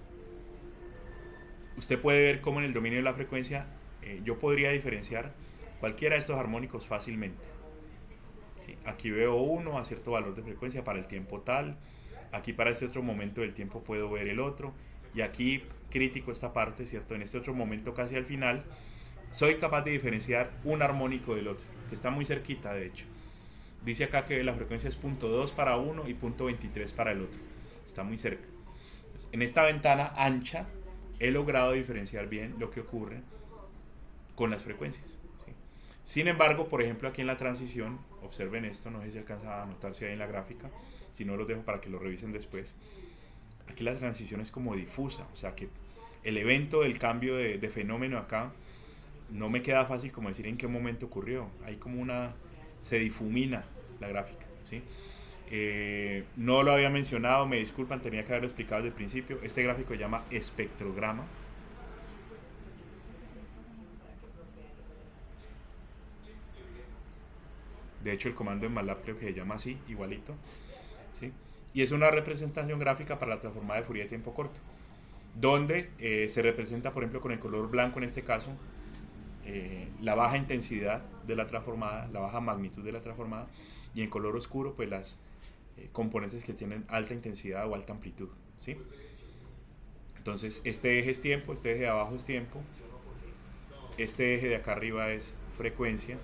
usted puede ver cómo en el dominio de la frecuencia yo podría diferenciar cualquiera de estos armónicos fácilmente. ¿Sí? Aquí veo uno a cierto valor de frecuencia para el tiempo tal, aquí para este otro momento del tiempo puedo ver el otro, y aquí crítico esta parte, ¿cierto? En este otro momento casi al final, soy capaz de diferenciar un armónico del otro, que está muy cerquita de hecho. Dice acá que la frecuencia es .2 para uno y .23 para el otro. Está muy cerca. Entonces, en esta ventana ancha he logrado diferenciar bien lo que ocurre con las frecuencias. ¿Sí? Sin embargo, por ejemplo, aquí en la transición, observen esto, no sé si alcanza a notarse ahí en la gráfica, si no los dejo para que lo revisen después. Aquí la transición es como difusa, o sea que el evento del cambio de fenómeno acá no me queda fácil como decir en qué momento ocurrió. Hay como se difumina la gráfica, ¿sí? No lo había mencionado, me disculpan, tenía que haberlo explicado desde el principio. Este gráfico se llama espectrograma. De hecho, el comando en MATLAB creo que se llama así, igualito, ¿sí? Y es una representación gráfica para la transformada de Fourier de tiempo corto, donde se representa, por ejemplo, con el color blanco en este caso, la baja intensidad de la transformada, la baja magnitud de la transformada, y en color oscuro pues las componentes que tienen alta intensidad o alta amplitud, ¿sí? Entonces este eje es tiempo, este eje de abajo es tiempo, este eje de acá arriba es frecuencia,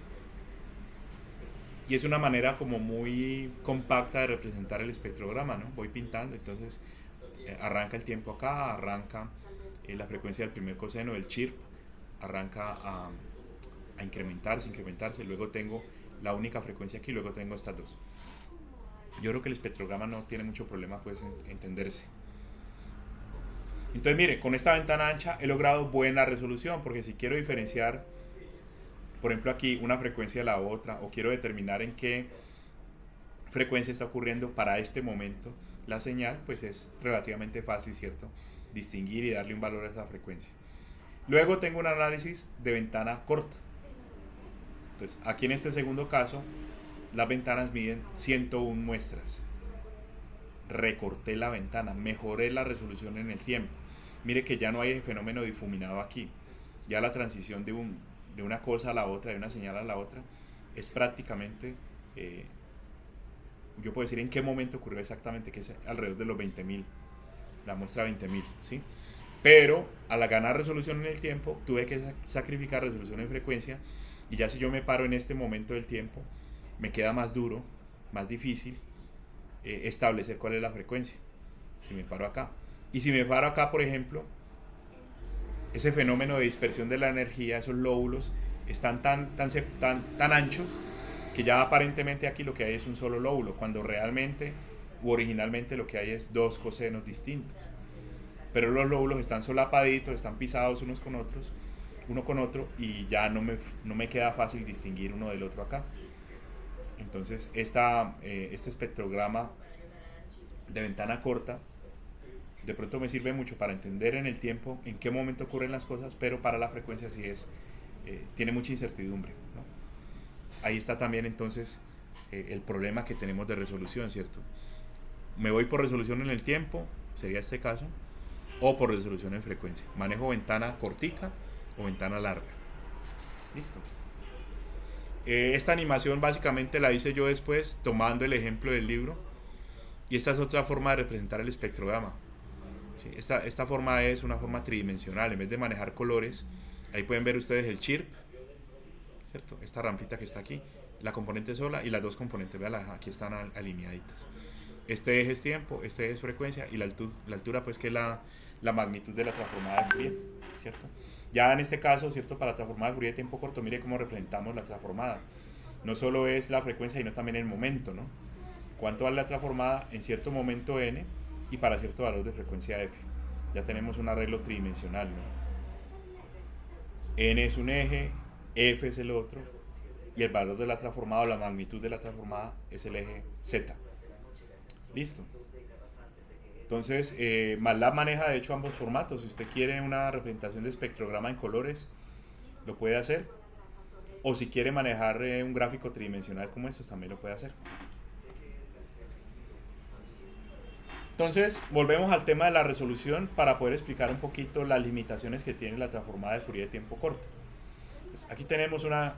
y es una manera como muy compacta de representar el espectrograma, ¿no? Voy pintando, entonces arranca el tiempo acá, arranca la frecuencia del primer coseno del chirp, arranca a incrementarse, luego tengo la única frecuencia aquí, luego tengo estas dos. Yo creo que el espectrograma no tiene mucho problema pues en entenderse. Entonces mire, con esta ventana ancha he logrado buena resolución, porque si quiero diferenciar, por ejemplo aquí, una frecuencia de la otra, o quiero determinar en qué frecuencia está ocurriendo para este momento la señal, pues es relativamente fácil, ¿cierto? Distinguir y darle un valor a esa frecuencia. Luego tengo un análisis de ventana corta. Entonces, aquí en este segundo caso, las ventanas miden 101 muestras. Recorté la ventana, mejoré la resolución en el tiempo. Mire que ya no hay fenómeno difuminado aquí. Ya la transición de una cosa a la otra, de una señal a la otra, es prácticamente, yo puedo decir en qué momento ocurrió exactamente, que es alrededor de los 20.000, la muestra 20.000, ¿sí? Pero al ganar resolución en el tiempo tuve que sacrificar resolución en frecuencia, y ya si yo me paro en este momento del tiempo me queda más duro, más difícil establecer cuál es la frecuencia si me paro acá. Y si me paro acá, por ejemplo, ese fenómeno de dispersión de la energía, esos lóbulos están tan anchos que ya aparentemente aquí lo que hay es un solo lóbulo, cuando realmente u originalmente lo que hay es dos cosenos distintos, pero los lóbulos están solapaditos, están pisados unos con otros, uno con otro, y ya no me queda fácil distinguir uno del otro acá. Entonces este espectrograma de ventana corta de pronto me sirve mucho para entender en el tiempo en qué momento ocurren las cosas, pero para la frecuencia sí tiene mucha incertidumbre, ¿no? Ahí está también entonces el problema que tenemos de resolución, ¿cierto? Me voy por resolución en el tiempo, sería este caso, o por resolución en frecuencia. Manejo ventana cortica o ventana larga. Listo. Esta animación básicamente la hice yo después tomando el ejemplo del libro, y esta es otra forma de representar el espectrograma. ¿Sí? Esta forma es una forma tridimensional. En vez de manejar colores, ahí pueden ver ustedes el chirp, ¿cierto? Esta rampita que está aquí, la componente sola y las dos componentes, vean, aquí están alineaditas. Este eje es tiempo, este eje es frecuencia, y la altura pues que es la magnitud de la transformada de Fourier, ¿cierto? Ya en este caso, ¿cierto? Para la transformada de Fourier de tiempo corto, mire cómo representamos la transformada. No solo es la frecuencia, sino también el momento, ¿no? Cuánto vale la transformada en cierto momento n y para cierto valor de frecuencia f. Ya tenemos un arreglo tridimensional, ¿no? N es un eje, f es el otro, y el valor de la transformada o la magnitud de la transformada es el eje z. Listo. Entonces, MATLAB maneja de hecho ambos formatos. Si usted quiere una representación de espectrograma en colores, lo puede hacer. O si quiere manejar un gráfico tridimensional como estos, también lo puede hacer. Entonces, volvemos al tema de la resolución para poder explicar un poquito las limitaciones que tiene la transformada de Fourier de tiempo corto. Pues aquí tenemos una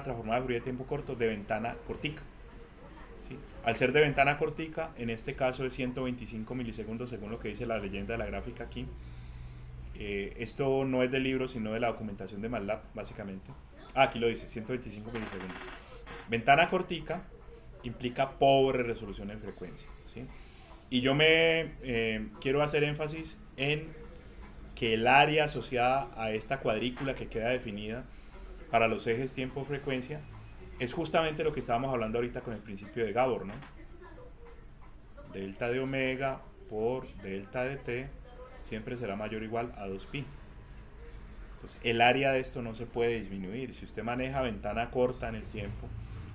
transformada de Fourier de tiempo corto de ventana cortica. ¿Sí? Al ser de ventana cortica, en este caso es 125 milisegundos según lo que dice la leyenda de la gráfica aquí. Esto no es del libro, sino de la documentación de MATLAB, básicamente. Aquí lo dice, 125 milisegundos. Pues, ventana cortica implica pobre resolución en frecuencia, ¿sí? Y yo quiero hacer énfasis en que el área asociada a esta cuadrícula que queda definida para los ejes tiempo-frecuencia es justamente lo que estábamos hablando ahorita con el principio de Gabor, ¿no? Delta de omega por delta de t siempre será mayor o igual a 2pi. Entonces el área de esto no se puede disminuir. Si usted maneja ventana corta en el tiempo,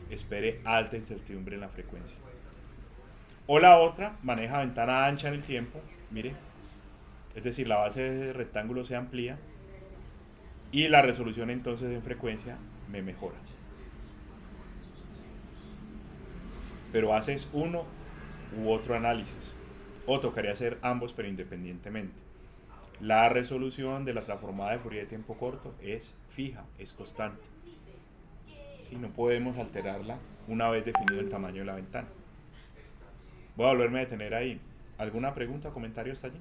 espere alta incertidumbre en la frecuencia. O la otra, maneja ventana ancha en el tiempo, mire, es decir, la base de rectángulo se amplía y la resolución entonces en frecuencia me mejora. Pero haces uno u otro análisis, o tocaría hacer ambos pero independientemente. La resolución de la transformada de Fourier de tiempo corto es fija, es constante. ¿Sí? No podemos alterarla una vez definido el tamaño de la ventana. Voy a volverme a detener ahí. ¿Alguna pregunta o comentario hasta allí?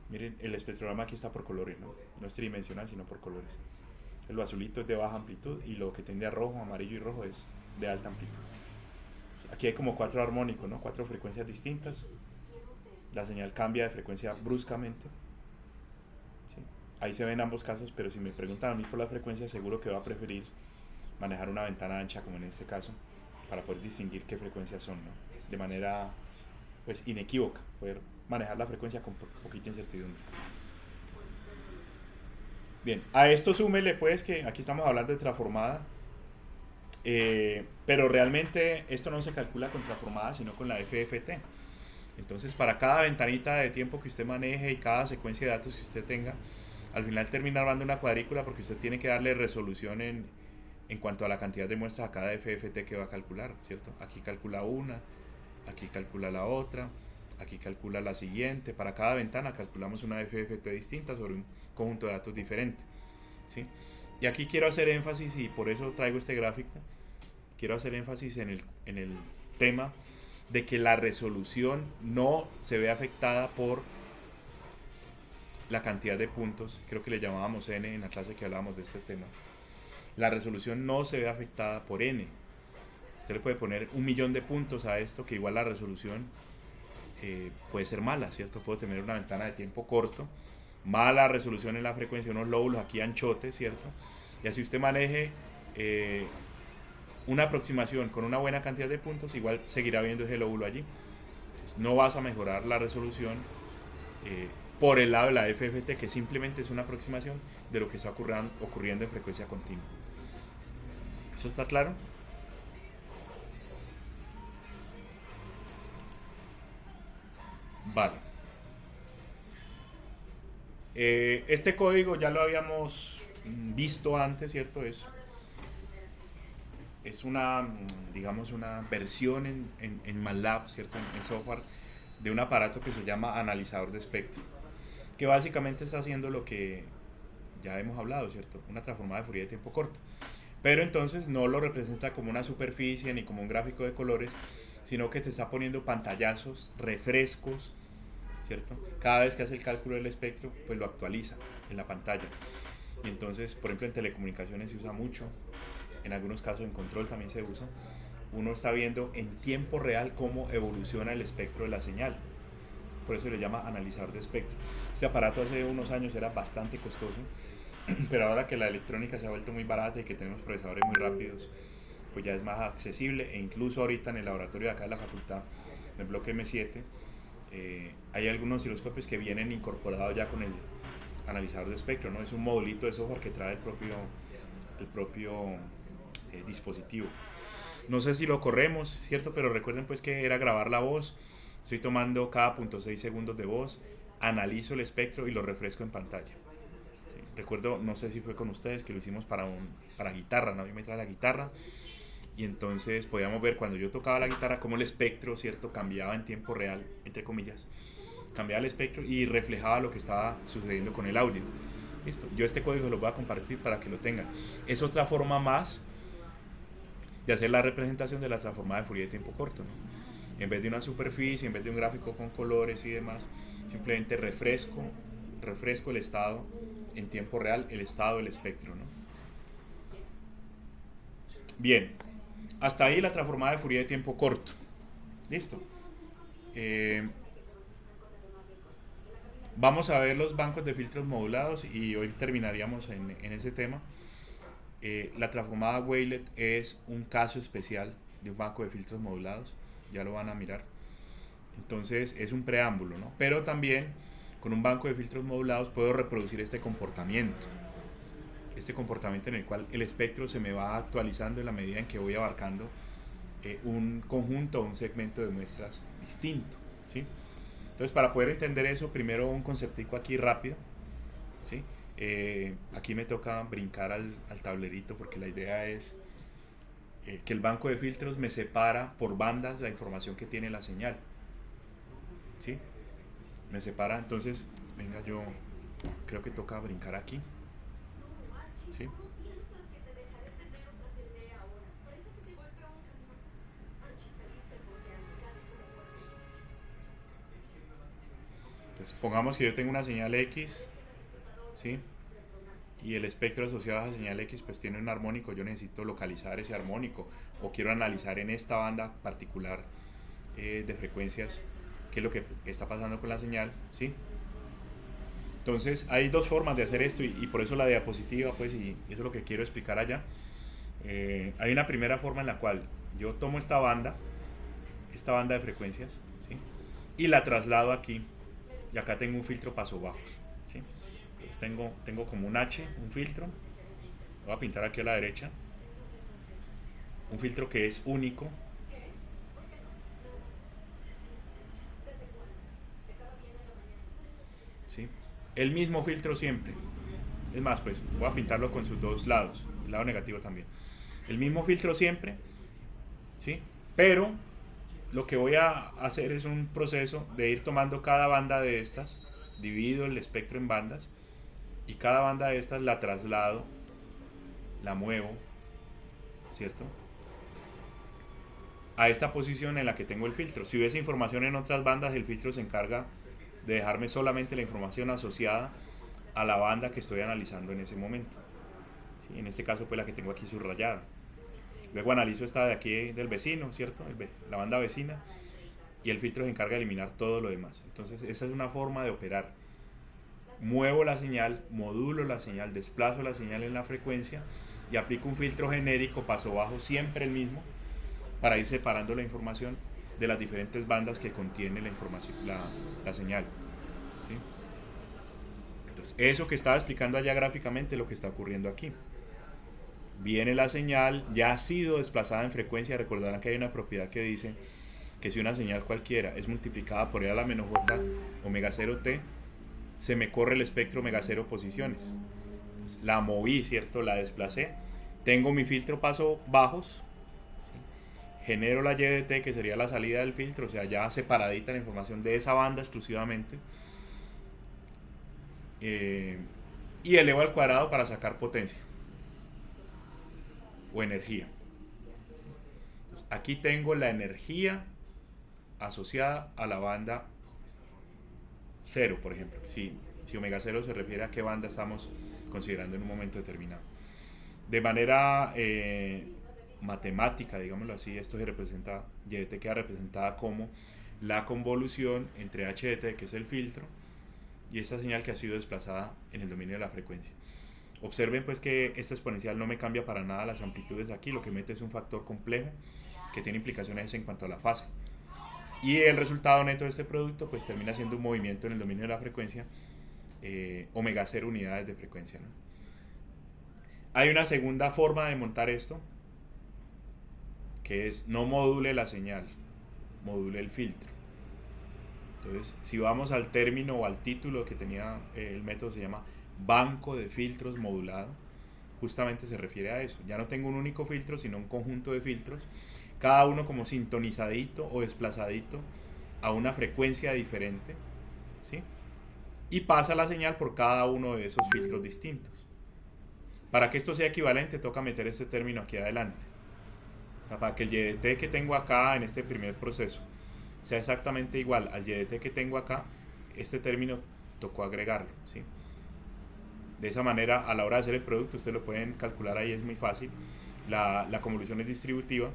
Miren, el espectrograma aquí está por colores, ¿no? No es tridimensional, sino por colores. Lo azulito es de baja amplitud y lo que tiende a rojo, amarillo y rojo es de alta amplitud. Aquí hay como 4 armónicos, ¿no? 4 frecuencias distintas. La señal cambia de frecuencia bruscamente. ¿Sí? Ahí se ven ambos casos, pero si me preguntan a mí por la frecuencia, seguro que voy a preferir manejar una ventana ancha, como en este caso, para poder distinguir qué frecuencias son, ¿no? De manera pues inequívoca, poder manejar la frecuencia con poquita incertidumbre. Bien, a esto súmele pues que aquí estamos hablando de transformada, pero realmente esto no se calcula con transformada, sino con la FFT. Entonces, para cada ventanita de tiempo que usted maneje y cada secuencia de datos que usted tenga, al final termina armando una cuadrícula porque usted tiene que darle resolución en cuanto a la cantidad de muestras a cada FFT que va a calcular, ¿cierto? Aquí calcula una, aquí calcula la otra, aquí calcula la siguiente. Para cada ventana calculamos una FFT distinta sobre un conjunto de datos diferente, ¿sí? Y aquí quiero hacer énfasis, y por eso traigo este gráfico, quiero hacer énfasis en el tema de que la resolución no se ve afectada por la cantidad de puntos. Creo que le llamábamos n en la clase que hablábamos de este tema. La resolución no se ve afectada por n. Usted le puede poner 1.000.000 de puntos a esto, que igual la resolución puede ser mala, ¿cierto? Puedo tener una ventana de tiempo corto, mala resolución en la frecuencia, unos lóbulos aquí anchotes, ¿cierto? Y así usted maneje una aproximación con una buena cantidad de puntos, igual seguirá viendo ese lóbulo allí. Entonces, no vas a mejorar la resolución por el lado de la FFT, que simplemente es una aproximación de lo que está ocurriendo en frecuencia continua. ¿Eso está claro? Vale. Este código ya lo habíamos visto antes, ¿cierto? Es una, digamos, una versión en MATLAB, ¿cierto? En software de un aparato que se llama analizador de espectro, que básicamente está haciendo lo que ya hemos hablado, ¿cierto? Una transformada de Fourier de tiempo corto. Pero entonces no lo representa como una superficie ni como un gráfico de colores, sino que te está poniendo pantallazos, refrescos, ¿cierto? Cada vez que hace el cálculo del espectro, pues lo actualiza en la pantalla. Y entonces, por ejemplo, en telecomunicaciones se usa mucho, en algunos casos en control también se usa. Uno está viendo en tiempo real cómo evoluciona el espectro de la señal. Por eso le llama analizador de espectro. Este aparato hace unos años era bastante costoso, pero ahora que la electrónica se ha vuelto muy barata y que tenemos procesadores muy rápidos, pues ya es más accesible. E incluso ahorita en el laboratorio de acá de la facultad, en el bloque M7, hay algunos osciloscopios que vienen incorporados ya con el analizador de espectro, ¿no? Es un modulito de software que trae el propio dispositivo. No sé si lo corremos, ¿cierto? Pero recuerden pues que era grabar la voz. Estoy tomando cada 0.6 segundos de voz, analizo el espectro y lo refresco en pantalla. ¿Sí? Recuerdo, no sé si fue con ustedes, que lo hicimos para guitarra, ¿no? Yo me trae la guitarra y entonces podíamos ver cuando yo tocaba la guitarra cómo el espectro, ¿cierto? Cambiaba en tiempo real, entre comillas. Cambiaba el espectro y reflejaba lo que estaba sucediendo con el audio. Listo, yo este código lo voy a compartir para que lo tengan. Es otra forma más de hacer la representación de la transformada de Fourier de tiempo corto, ¿no? En vez de una superficie, en vez de un gráfico con colores y demás, simplemente refresco el estado en tiempo real, el estado del espectro, ¿no? Bien, hasta ahí la transformada de Fourier de tiempo corto. Listo. Vamos a ver los bancos de filtros modulados y hoy terminaríamos en ese tema. La transformada Wavelet es un caso especial de un banco de filtros modulados, ya lo van a mirar. Entonces es un preámbulo, ¿no? Pero también con un banco de filtros modulados puedo reproducir este comportamiento en el cual el espectro se me va actualizando en la medida en que voy abarcando un conjunto o un segmento de muestras distinto, ¿sí? Entonces, para poder entender eso, primero un conceptico aquí rápido, ¿sí? Aquí me toca brincar al tablerito porque la idea es que el banco de filtros me separa por bandas la información que tiene la señal, ¿sí? Me separa, entonces, venga, yo creo que toca brincar aquí, ¿sí? Entonces, pongamos que yo tengo una señal X, ¿sí? Y el espectro asociado a esa señal X pues tiene un armónico, yo necesito localizar ese armónico o quiero analizar en esta banda particular de frecuencias qué es lo que está pasando con la señal, ¿sí? Entonces hay dos formas de hacer esto y por eso la diapositiva, pues, y eso es lo que quiero explicar allá. Hay una primera forma en la cual yo tomo esta banda de frecuencias, ¿sí? Y la traslado aquí, y acá tengo un filtro paso bajos, ¿sí? Entonces tengo como un H, un filtro, voy a pintar aquí a la derecha, un filtro que es único, ¿sí? El mismo filtro siempre, es más, pues voy a pintarlo con sus dos lados, el lado negativo también, el mismo filtro siempre, ¿sí? Pero lo que voy a hacer es un proceso de ir tomando cada banda de estas, divido el espectro en bandas y cada banda de estas la traslado, la muevo, ¿cierto? A esta posición en la que tengo el filtro. Si hubiese información en otras bandas, el filtro se encarga de dejarme solamente la información asociada a la banda que estoy analizando en ese momento, ¿sí? En este caso pues la que tengo aquí subrayada. Luego analizo esta de aquí del vecino, ¿cierto? La banda vecina, y el filtro se encarga de eliminar todo lo demás. Entonces esa es una forma de operar. Muevo la señal, modulo la señal, desplazo la señal en la frecuencia y aplico un filtro genérico paso bajo, siempre el mismo, para ir separando la información de las diferentes bandas que contiene la información, la señal, ¿sí? Entonces, eso que estaba explicando allá gráficamente es lo que está ocurriendo aquí. Viene la señal, ya ha sido desplazada en frecuencia. Recordarán que hay una propiedad que dice que si una señal cualquiera es multiplicada por e a la menos j omega 0 t, se me corre el espectro omega 0 posiciones. Entonces, la moví, ¿cierto? La desplacé. Tengo mi filtro paso bajos, ¿sí? Genero la y de t, que sería la salida del filtro, o sea, ya separadita la información de esa banda exclusivamente. Y elevo al cuadrado para sacar potencia o energía. Entonces, aquí tengo la energía asociada a la banda 0, por ejemplo. Si omega 0 se refiere a qué banda estamos considerando en un momento determinado. De manera matemática, digámoslo así, esto se representa, y de t queda representada como la convolución entre h de t, que es el filtro, y esta señal que ha sido desplazada en el dominio de la frecuencia. Observen pues que esta exponencial no me cambia para nada las amplitudes aquí, lo que mete es un factor complejo que tiene implicaciones en cuanto a la fase. Y el resultado neto de este producto pues termina siendo un movimiento en el dominio de la frecuencia, omega 0 unidades de frecuencia, ¿no? Hay una segunda forma de montar esto, que es no module la señal, module el filtro. Entonces, si vamos al término o al título que tenía el método, se llama banco de filtros modulado. Justamente se refiere a eso. Ya no tengo un único filtro, sino un conjunto de filtros, cada uno como sintonizadito o desplazadito a una frecuencia diferente, ¿sí? Y pasa la señal por cada uno de esos filtros distintos. Para que esto sea equivalente, toca meter este término aquí adelante. O sea, para que el y de t que tengo acá en este primer proceso sea exactamente igual al y de t que tengo acá, este término tocó agregarlo, ¿sí? De esa manera, a la hora de hacer el producto, ustedes lo pueden calcular ahí, es muy fácil. La convolución es distributiva,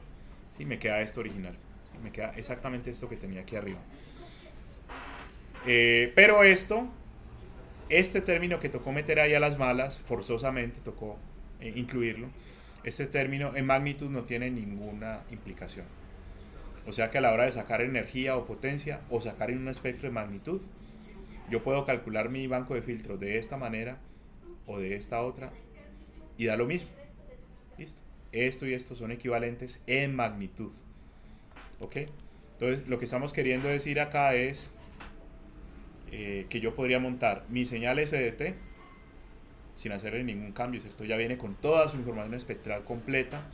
¿sí? Me queda esto original, ¿sí? Me queda exactamente esto que tenía aquí arriba. Pero este término que tocó meter ahí a las malas, forzosamente tocó incluirlo, este término en magnitud no tiene ninguna implicación. O sea que a la hora de sacar energía o potencia o sacar en un espectro de magnitud, yo puedo calcular mi banco de filtros de esta manera o de esta otra y da lo mismo. Listo. Esto y esto son equivalentes en magnitud. ¿Ok? Entonces lo que estamos queriendo decir acá es que yo podría montar mi señal SDT sin hacerle ningún cambio, ¿cierto? Ya viene con toda su información espectral completa,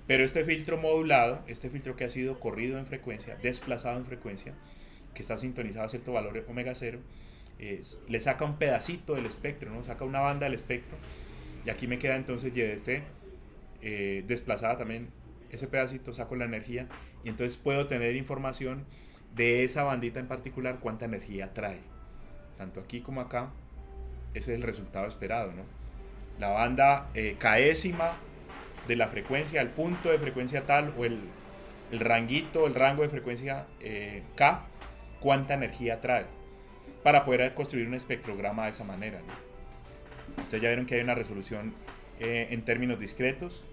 pero este filtro modulado, este filtro que ha sido corrido en frecuencia, desplazado en frecuencia, que está sintonizado a cierto valor omega 0, le saca un pedacito del espectro, ¿no? Saca una banda del espectro, y aquí me queda entonces y de t desplazada también, ese pedacito, saco la energía, y entonces puedo tener información de esa bandita en particular, cuánta energía trae, tanto aquí como acá. Ese es el resultado esperado, ¿no? La banda késima de la frecuencia, el punto de frecuencia tal, o el ranguito, el rango de frecuencia K, cuánta energía trae, para poder construir un espectrograma de esa manera, ¿no? Ustedes ya vieron que hay una resolución en términos discretos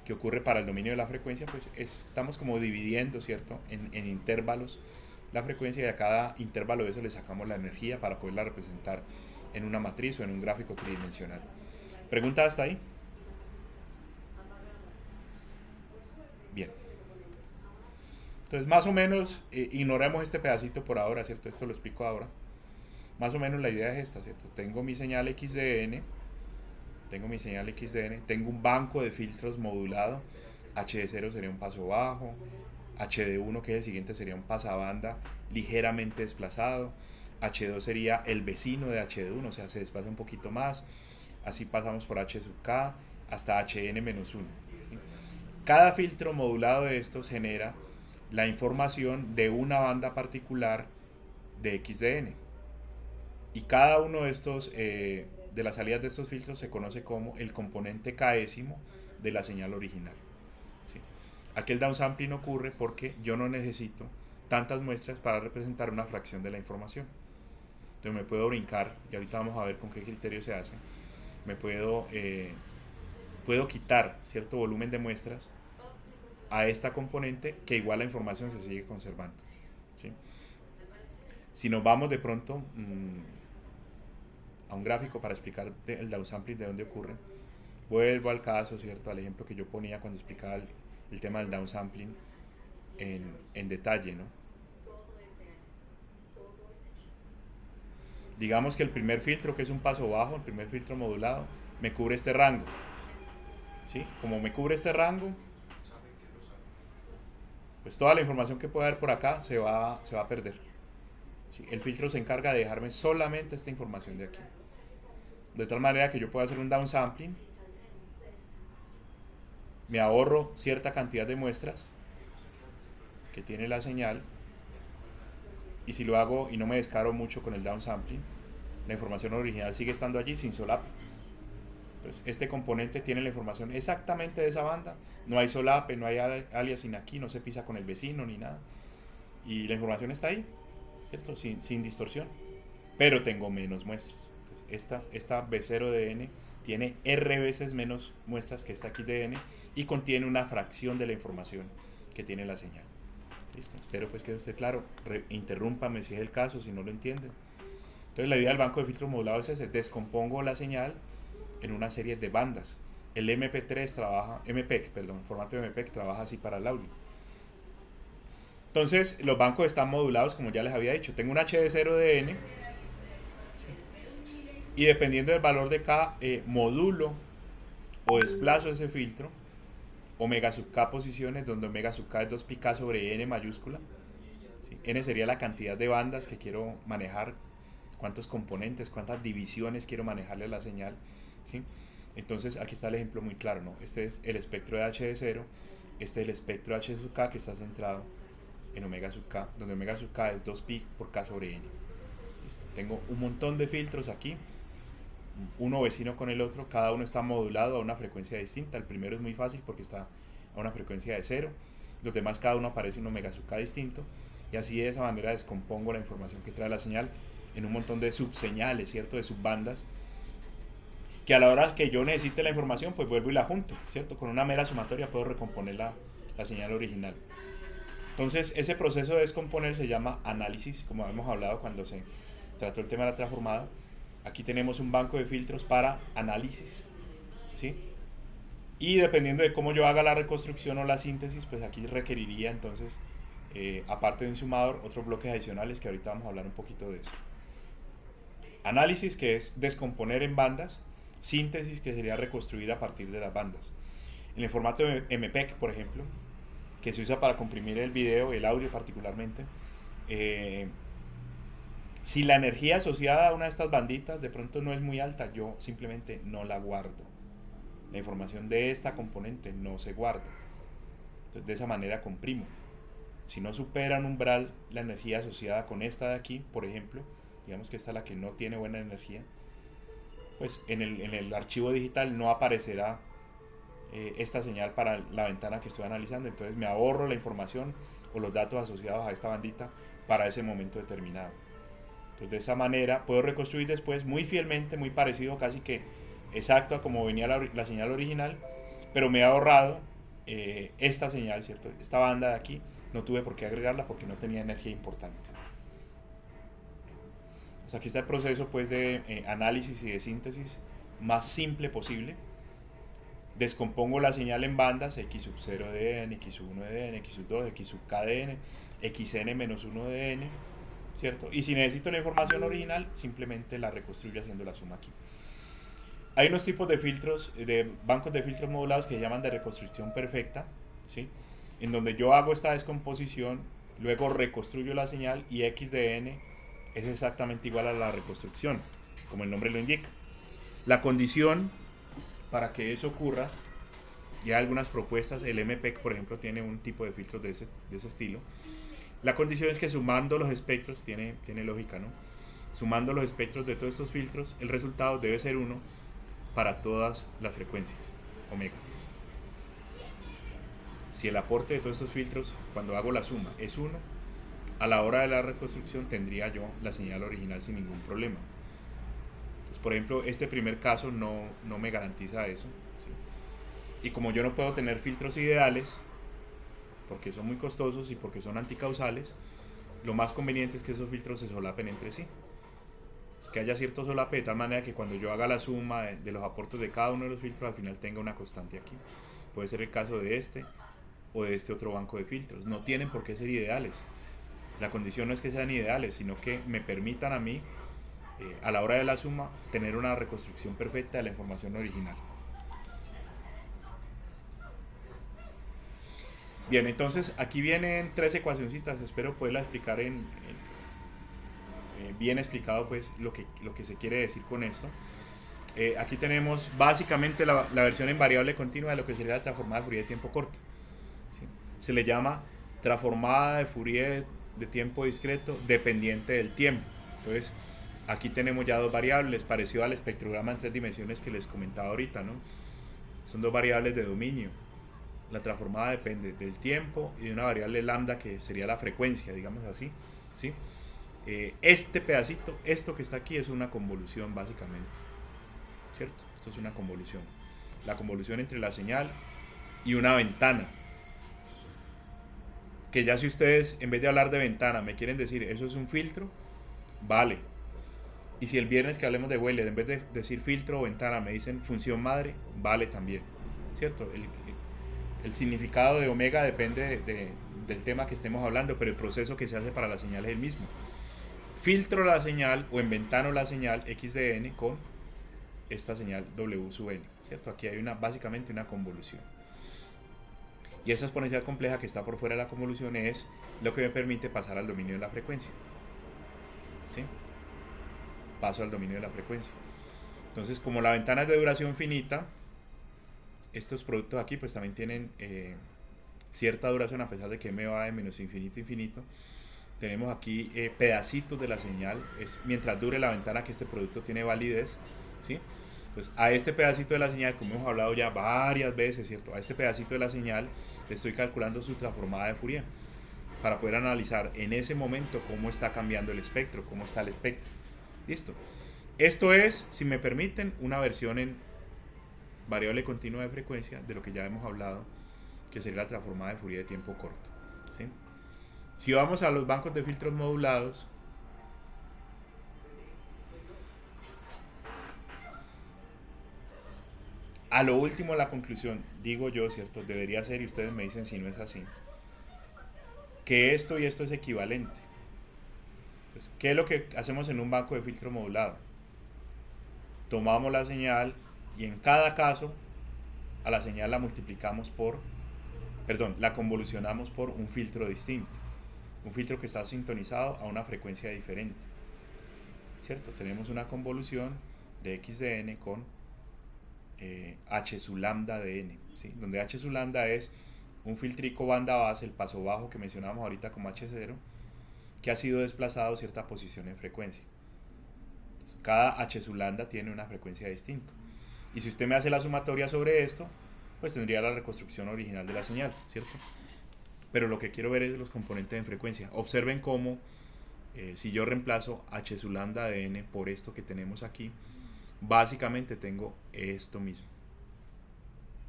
que ocurre para el dominio de la frecuencia, pues estamos como dividiendo, ¿cierto?, en intervalos la frecuencia, y a cada intervalo de eso le sacamos la energía para poderla representar en una matriz o en un gráfico tridimensional. ¿Pregunta hasta ahí? Bien. Entonces, más o menos, ignoremos este pedacito por ahora, ¿cierto? Esto lo explico ahora. Más o menos la idea es esta, ¿cierto? Tengo mi señal XDN, tengo un banco de filtros modulado, H de 0 sería un paso bajo, H de 1, que es el siguiente, sería un pasabanda ligeramente desplazado, H2 sería el vecino de H de 1, o sea, se desplaza un poquito más, así pasamos por H sub K hasta HN-1. ¿Sí? Cada filtro modulado de estos genera la información de una banda particular de XDN, y cada uno de estos de las salidas de estos filtros se conoce como el componente késimo de la señal original. ¿Sí? Aquí el downsampling ocurre porque yo no necesito tantas muestras para representar una fracción de la información. Entonces me puedo brincar, y ahorita vamos a ver con qué criterio se hace. Me puedo puedo quitar cierto volumen de muestras a esta componente que igual la información se sigue conservando, ¿sí? Si nos vamos de pronto a un gráfico para explicar el downsampling de dónde ocurre, vuelvo al caso, ¿cierto? Al ejemplo que yo ponía cuando explicaba el tema del downsampling en detalle, ¿no? Digamos que el primer filtro, que es un paso bajo, el primer filtro modulado, me cubre este rango, ¿sí? Como me cubre este rango, pues toda la información que pueda haber por acá se va a perder, ¿sí? El filtro se encarga de dejarme solamente esta información de aquí. De tal manera que yo pueda hacer un downsampling, me ahorro cierta cantidad de muestras que tiene la señal, y si lo hago y no me descaro mucho con el downsampling, la información original sigue estando allí sin solape. Pues este componente tiene la información exactamente de esa banda, no hay solape, no hay aliasing aquí, no se pisa con el vecino ni nada, y la información está ahí, ¿cierto? Sin distorsión, pero tengo menos muestras. Entonces, esta B0 de N tiene R veces menos muestras que esta aquí de N y contiene una fracción de la información que tiene la señal. Listo, espero pues que eso esté claro. Interrúmpame si es el caso, si no lo entienden. Entonces la idea del banco de filtro modulado es ese: descompongo la señal en una serie de bandas. El MP3 trabaja, MPEG, perdón, el formato de MPEG trabaja así para el audio. Entonces los bancos están modulados, como ya les había dicho. Tengo un HD0 de N, y dependiendo del valor de K, modulo o desplazo ese filtro omega sub K posiciones, donde omega sub K es 2πk sobre N mayúscula, ¿sí? N sería la cantidad de bandas que quiero manejar, cuántos componentes, cuántas divisiones quiero manejarle a la señal, ¿sí? Entonces aquí está el ejemplo muy claro, ¿no? Este es el espectro de H de 0, este es el espectro de H sub K que está centrado en omega sub K, donde omega sub K es 2π por K sobre N. ¿Listo? Tengo un montón de filtros aquí, uno vecino con el otro, cada uno está modulado a una frecuencia distinta. El primero es muy fácil porque está a una frecuencia de 0, los demás cada uno aparece un omega sub K distinto, y así de esa manera descompongo la información que trae la señal en un montón de subseñales, ¿cierto? De subbandas, que a la hora que yo necesite la información, pues vuelvo y la junto, ¿cierto? Con una mera sumatoria puedo recomponer la señal original. Entonces ese proceso de descomponer se llama análisis, como hemos hablado cuando se trató el tema de la transformada. Aquí tenemos un banco de filtros para análisis, ¿sí? Y dependiendo de cómo yo haga la reconstrucción o la síntesis, pues aquí requeriría entonces, aparte de un sumador, otros bloques adicionales que ahorita vamos a hablar un poquito de eso. Análisis, que es descomponer en bandas; síntesis, que sería reconstruir a partir de las bandas. En el formato de MPEG, por ejemplo, que se usa para comprimir el video, el audio particularmente, si la energía asociada a una de estas banditas de pronto no es muy alta, yo simplemente no la guardo. La información de esta componente no se guarda. Entonces de esa manera comprimo. Si no supera un umbral la energía asociada con esta de aquí, por ejemplo, digamos que esta es la que no tiene buena energía, pues en el archivo digital no aparecerá esta señal para la ventana que estoy analizando. Entonces me ahorro la información o los datos asociados a esta bandita para ese momento determinado. Entonces de esa manera puedo reconstruir después muy fielmente, muy parecido, casi que exacto a como venía la señal original, pero me he ahorrado esta señal, ¿cierto? Esta banda de aquí no tuve por qué agregarla porque no tenía energía importante. Entonces aquí está el proceso pues de análisis y de síntesis más simple posible. Descompongo la señal en bandas: x sub 0 de n, x sub 1 de n, x sub 2, x sub k de n, xn menos 1 de n, ¿cierto? Y si necesito la información original, simplemente la reconstruyo haciendo la suma aquí. Hay unos tipos de filtros, de bancos de filtros modulados que se llaman de reconstrucción perfecta, ¿sí? En donde yo hago esta descomposición, luego reconstruyo la señal y x de n es exactamente igual a la reconstrucción, como el nombre lo indica. La condición para que eso ocurra, ya hay algunas propuestas, el MPEG por ejemplo tiene un tipo de filtros de ese estilo. La condición es que sumando los espectros, tiene lógica, ¿no? Sumando los espectros de todos estos filtros, el resultado debe ser 1 para todas las frecuencias, omega. Si el aporte de todos estos filtros, cuando hago la suma, es 1, a la hora de la reconstrucción tendría yo la señal original sin ningún problema. Entonces, por ejemplo, este primer caso no me garantiza eso, ¿sí? Y como yo no puedo tener filtros ideales, porque son muy costosos y porque son anticausales, lo más conveniente es que esos filtros se solapen entre sí. Es que haya cierto solape de tal manera que cuando yo haga la suma de los aportes de cada uno de los filtros, al final tenga una constante aquí. Puede ser el caso de este o de este otro banco de filtros. No tienen por qué ser ideales. La condición no es que sean ideales, sino que me permitan a mí, a la hora de la suma, tener una reconstrucción perfecta de la información original. Bien, entonces aquí vienen tres ecuacioncitas, espero poderlas explicar bien explicado pues lo que se quiere decir con esto. Aquí tenemos básicamente la versión en variable continua de lo que sería la transformada de Fourier de tiempo corto, ¿sí? Se le llama transformada de Fourier de tiempo discreto dependiente del tiempo. Entonces aquí tenemos ya dos variables parecido al espectrograma en tres dimensiones que les comentaba ahorita, ¿no? Son dos variables de dominio. La transformada depende del tiempo y de una variable lambda que sería la frecuencia, digamos así, ¿sí? Este pedacito, esto que está aquí es una convolución básicamente, ¿cierto? Esto es una convolución. La convolución entre la señal y una ventana. Que ya si ustedes, en vez de hablar de ventana, me quieren decir, ¿eso es un filtro? Vale. Y si el viernes que hablemos de Weyl, en vez de decir filtro o ventana, me dicen función madre, vale también, ¿cierto? El significado de omega depende del tema que estemos hablando, pero el proceso que se hace para la señal es el mismo. Filtro la señal o enventano la señal x de n con esta señal w sub n, ¿cierto? Aquí hay básicamente una convolución. Y esa exponencial compleja que está por fuera de la convolución es lo que me permite pasar al dominio de la frecuencia, ¿sí? Paso al dominio de la frecuencia. Entonces, como la ventana es de duración finita, estos productos aquí pues también tienen cierta duración, a pesar de que m va de menos infinito a infinito. Tenemos aquí pedacitos de la señal, es mientras dure la ventana que este producto tiene validez, ¿sí? Pues a este pedacito de la señal, como hemos hablado ya varias veces, ¿cierto? A este pedacito de la señal le estoy calculando su transformada de Fourier para poder analizar en ese momento cómo está cambiando el espectro, cómo está el espectro. Listo. Esto es, si me permiten, una versión en variable continua de frecuencia de lo que ya hemos hablado, que sería la transformada de Fourier de tiempo corto, ¿sí? Si vamos a los bancos de filtros modulados, a lo último la conclusión, digo yo, ¿cierto? Debería ser, y ustedes me dicen si no es así, que esto y esto es equivalente. Pues, ¿qué es lo que hacemos en un banco de filtro modulado? Tomamos la señal y en cada caso a la señal la multiplicamos la convolucionamos por un filtro distinto. Un filtro que está sintonizado a una frecuencia diferente, ¿cierto? Tenemos una convolución de x de n con h sub lambda de n, ¿sí? Donde h sub lambda es un filtrico banda base, el paso bajo que mencionamos ahorita como h0, que ha sido desplazado a cierta posición en frecuencia. Entonces, cada h sub lambda tiene una frecuencia distinta. Y si usted me hace la sumatoria sobre esto, pues tendría la reconstrucción original de la señal, ¿cierto? Pero lo que quiero ver es los componentes en frecuencia. Observen cómo si yo reemplazo h sub lambda de n por esto que tenemos aquí, básicamente tengo esto mismo,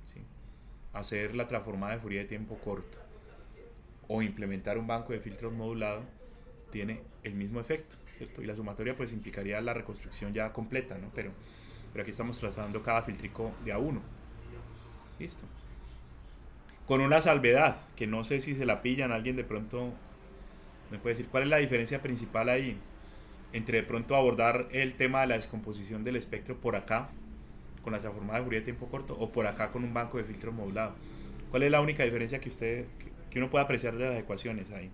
¿sí? Hacer la transformada de Fourier de tiempo corto o implementar un banco de filtros modulado tiene el mismo efecto, ¿cierto? Y la sumatoria pues implicaría la reconstrucción ya completa, ¿no? Pero aquí estamos tratando cada filtrico de a uno. Listo. Con una salvedad, que no sé si se la pillan, alguien de pronto me puede decir cuál es la diferencia principal ahí entre de pronto abordar el tema de la descomposición del espectro por acá, con la transformada de Fourier de tiempo corto, o por acá con un banco de filtros modulado. ¿Cuál es la única diferencia que uno puede apreciar de las ecuaciones ahí?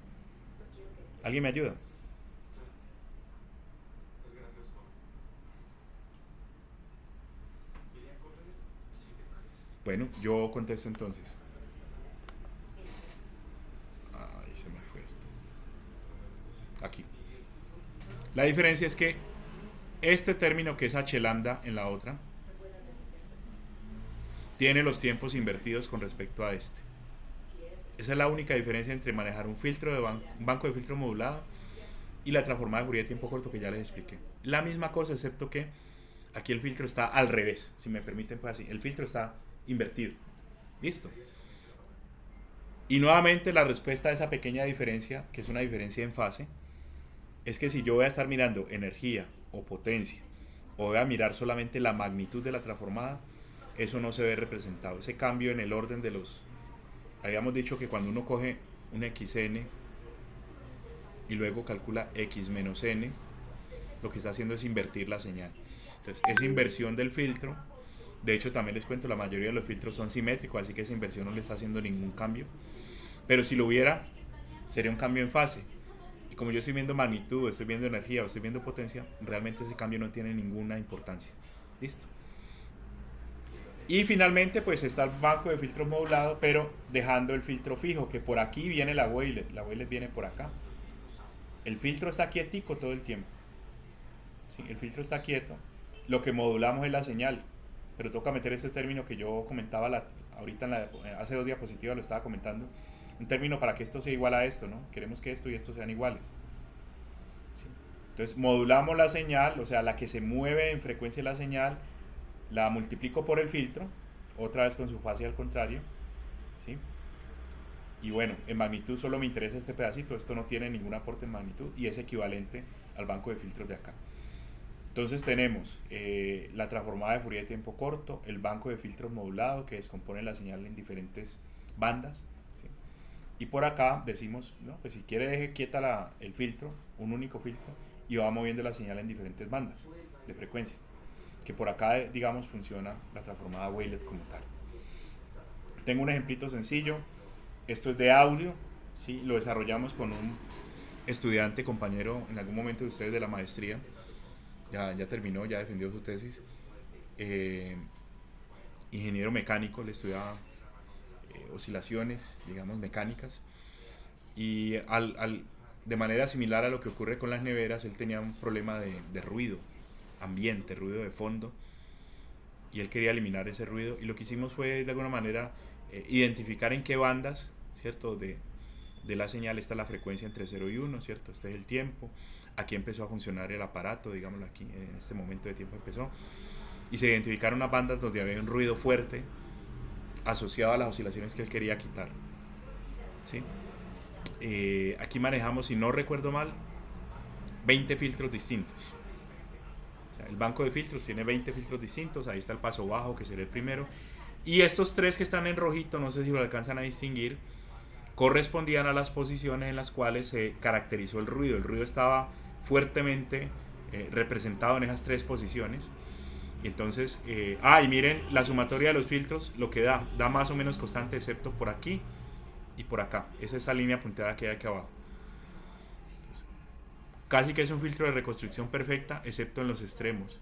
¿Alguien me ayuda? Bueno, yo contesto entonces. Ahí se me fue esto. Aquí. La diferencia es que este término que es h lambda en la otra tiene los tiempos invertidos con respecto a este. Esa es la única diferencia entre manejar un filtro de un banco de filtro modulado y la transformada de Fourier de tiempo corto que ya les expliqué. La misma cosa, excepto que aquí el filtro está al revés, si me permiten, pues así. El filtro está invertido. Listo. Y nuevamente la respuesta a esa pequeña diferencia, que es una diferencia en fase, es que si yo voy a estar mirando energía o potencia, o voy a mirar solamente la magnitud de la transformada, eso no se ve representado. Ese cambio en el orden de los... Habíamos dicho que cuando uno coge un XN y luego calcula X menos N, lo que está haciendo es invertir la señal. Entonces, esa inversión del filtro, de hecho también les cuento, la mayoría de los filtros son simétricos, así que esa inversión no le está haciendo ningún cambio. Pero si lo hubiera, sería un cambio en fase. Y como yo estoy viendo magnitud, estoy viendo energía o estoy viendo potencia, realmente ese cambio no tiene ninguna importancia. Listo. Y finalmente pues está el banco de filtros modulado, pero dejando el filtro fijo, que por aquí viene la wavelet. La wavelet viene por acá. El filtro está quietico todo el tiempo. ¿Sí? El filtro está quieto. Lo que modulamos es la señal. Pero toca meter este término que yo comentaba ahorita hace 2 diapositivas lo estaba comentando. Un término para que esto sea igual a esto, ¿no? Queremos que esto y esto sean iguales. ¿Sí? Entonces modulamos la señal, o sea, la que se mueve en frecuencia de la señal, la multiplico por el filtro, otra vez con su fase al contrario, ¿sí? Y bueno, en magnitud solo me interesa este pedacito, esto no tiene ningún aporte en magnitud y es equivalente al banco de filtros de acá. Entonces tenemos la transformada de Fourier de tiempo corto, el banco de filtros modulado que descompone la señal en diferentes bandas, ¿sí? Y por acá decimos, no, pues si quiere deje quieta el filtro, un único filtro, y va moviendo la señal en diferentes bandas de frecuencia. Que por acá, digamos, funciona la transformada wavelet como tal. Tengo un ejemplito sencillo. Esto es de audio, ¿sí? Lo desarrollamos con un estudiante, compañero, en algún momento de ustedes de la maestría. Ya terminó, ya defendió su tesis. Ingeniero mecánico, le estudiaba oscilaciones, digamos, mecánicas. Y de manera similar a lo que ocurre con las neveras, él tenía un problema de ruido ambiente, ruido de fondo, y él quería eliminar ese ruido, y lo que hicimos fue de alguna manera identificar en qué bandas, ¿cierto? De la señal está la frecuencia entre 0 y 1, ¿cierto? Este es el tiempo, aquí empezó a funcionar el aparato, digámoslo aquí, en este momento de tiempo empezó, y se identificaron unas bandas donde había un ruido fuerte asociado a las oscilaciones que él quería quitar, ¿sí? Aquí manejamos, si no recuerdo mal, 20 filtros distintos. El banco de filtros tiene 20 filtros distintos, ahí está el paso bajo que será el primero, y estos 3 que están en rojito, no sé si lo alcanzan a distinguir, correspondían a las posiciones en las cuales se caracterizó el ruido. El ruido estaba fuertemente representado en esas 3 posiciones. Y entonces, y miren la sumatoria de los filtros, lo que da más o menos constante, excepto por aquí y por acá. Es esta línea punteada que hay aquí abajo. Casi que es un filtro de reconstrucción perfecta, excepto en los extremos.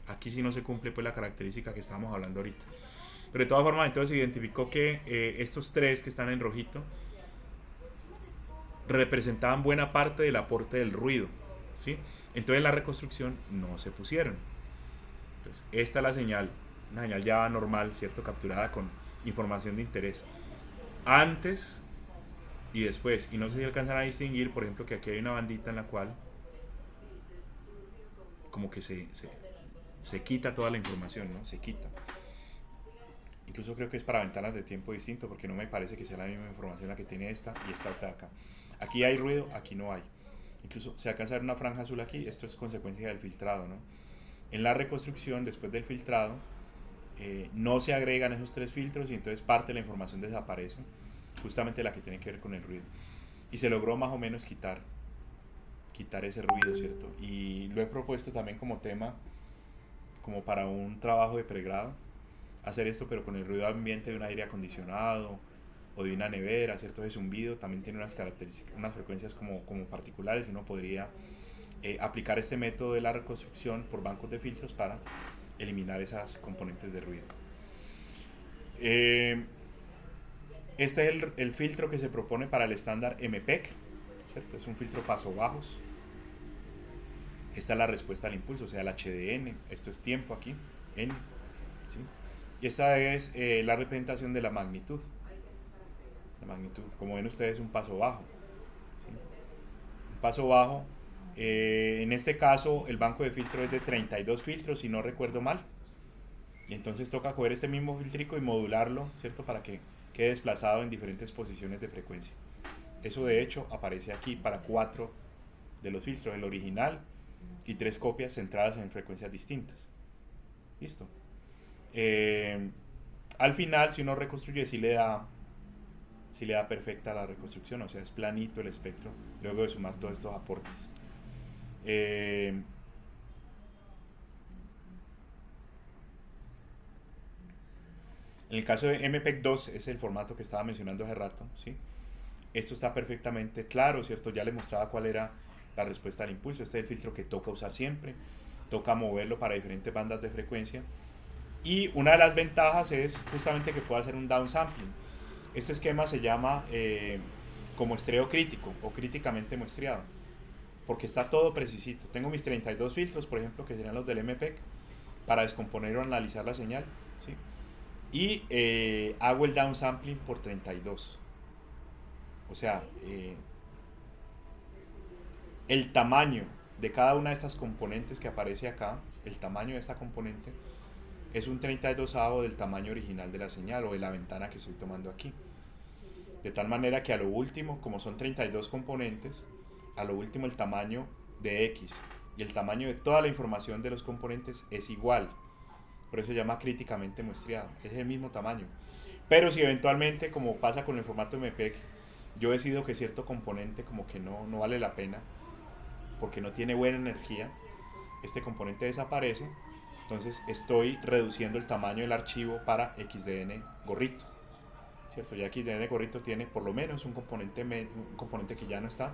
Aquí sí no se cumple pues la característica que estamos hablando ahorita. Pero de todas formas, entonces se identificó que estos 3 que están en rojito representaban buena parte del aporte del ruido, ¿sí? Entonces en la reconstrucción no se pusieron. Entonces, esta es la señal, una señal ya normal, ¿cierto? Capturada con información de interés. Antes y después. Y no sé si alcanzan a distinguir, por ejemplo, que aquí hay una bandita en la cual como que se quita toda la información, ¿no? Se quita. Incluso creo que es para ventanas de tiempo distinto, porque no me parece que sea la misma información la que tiene esta y esta otra de acá. Aquí hay ruido, aquí no hay. Incluso se alcanza a ver una franja azul aquí, esto es consecuencia del filtrado, ¿no? En la reconstrucción, después del filtrado, no se agregan esos 3 filtros y entonces parte de la información desaparece, justamente la que tiene que ver con el ruido. Y se logró más o menos quitar ese ruido, ¿cierto? Y lo he propuesto también como tema, como para un trabajo de pregrado, hacer esto pero con el ruido ambiente de un aire acondicionado o de una nevera, ¿cierto? Ese zumbido también tiene unas características, unas frecuencias como particulares, y uno podría aplicar este método de la reconstrucción por bancos de filtros para eliminar esas componentes de ruido. Este es el filtro que se propone para el estándar MPEG, ¿cierto? Es un filtro paso bajos. Esta es la respuesta al impulso, o sea, el HDN. Esto es tiempo aquí, N, ¿sí? Y esta es la representación de la magnitud. La magnitud, como ven ustedes, un paso bajo, ¿sí? Un paso bajo. En este caso, el banco de filtro es de 32 filtros, si no recuerdo mal. Y entonces toca coger este mismo filtrico y modularlo, ¿cierto? Para que quede desplazado en diferentes posiciones de frecuencia. Eso de hecho aparece aquí para 4 de los filtros, el original y 3 copias centradas en frecuencias distintas. Listo. Al final, si uno reconstruye, sí le da perfecta la reconstrucción, o sea, es planito el espectro luego de sumar todos estos aportes. En el caso de MPEG-2 es el formato que estaba mencionando hace rato, ¿sí? Esto está perfectamente claro, ¿cierto? Ya les mostraba cuál era la respuesta al impulso. Este es el filtro que toca usar siempre, toca moverlo para diferentes bandas de frecuencia. Y una de las ventajas es justamente que puede hacer un downsampling. Este esquema se llama como muestreo crítico o críticamente muestreado, porque está todo precisito. Tengo mis 32 filtros, por ejemplo, que serían los del MPEG, para descomponer o analizar la señal, ¿sí? Y hago el downsampling por 32. O sea, el tamaño de cada una de estas componentes que aparece acá, el tamaño de esta componente, es un 32avo del tamaño original de la señal o de la ventana que estoy tomando aquí. De tal manera que a lo último, como son 32 componentes, a lo último el tamaño de X y el tamaño de toda la información de los componentes es igual. Por eso se llama críticamente muestreado. Es el mismo tamaño. Pero si eventualmente, como pasa con el formato MPEG, yo decido que cierto componente como que no vale la pena porque no tiene buena energía, este componente desaparece, entonces estoy reduciendo el tamaño del archivo para XDN gorrito, ¿cierto? Ya XDN gorrito tiene por lo menos un componente que ya no está,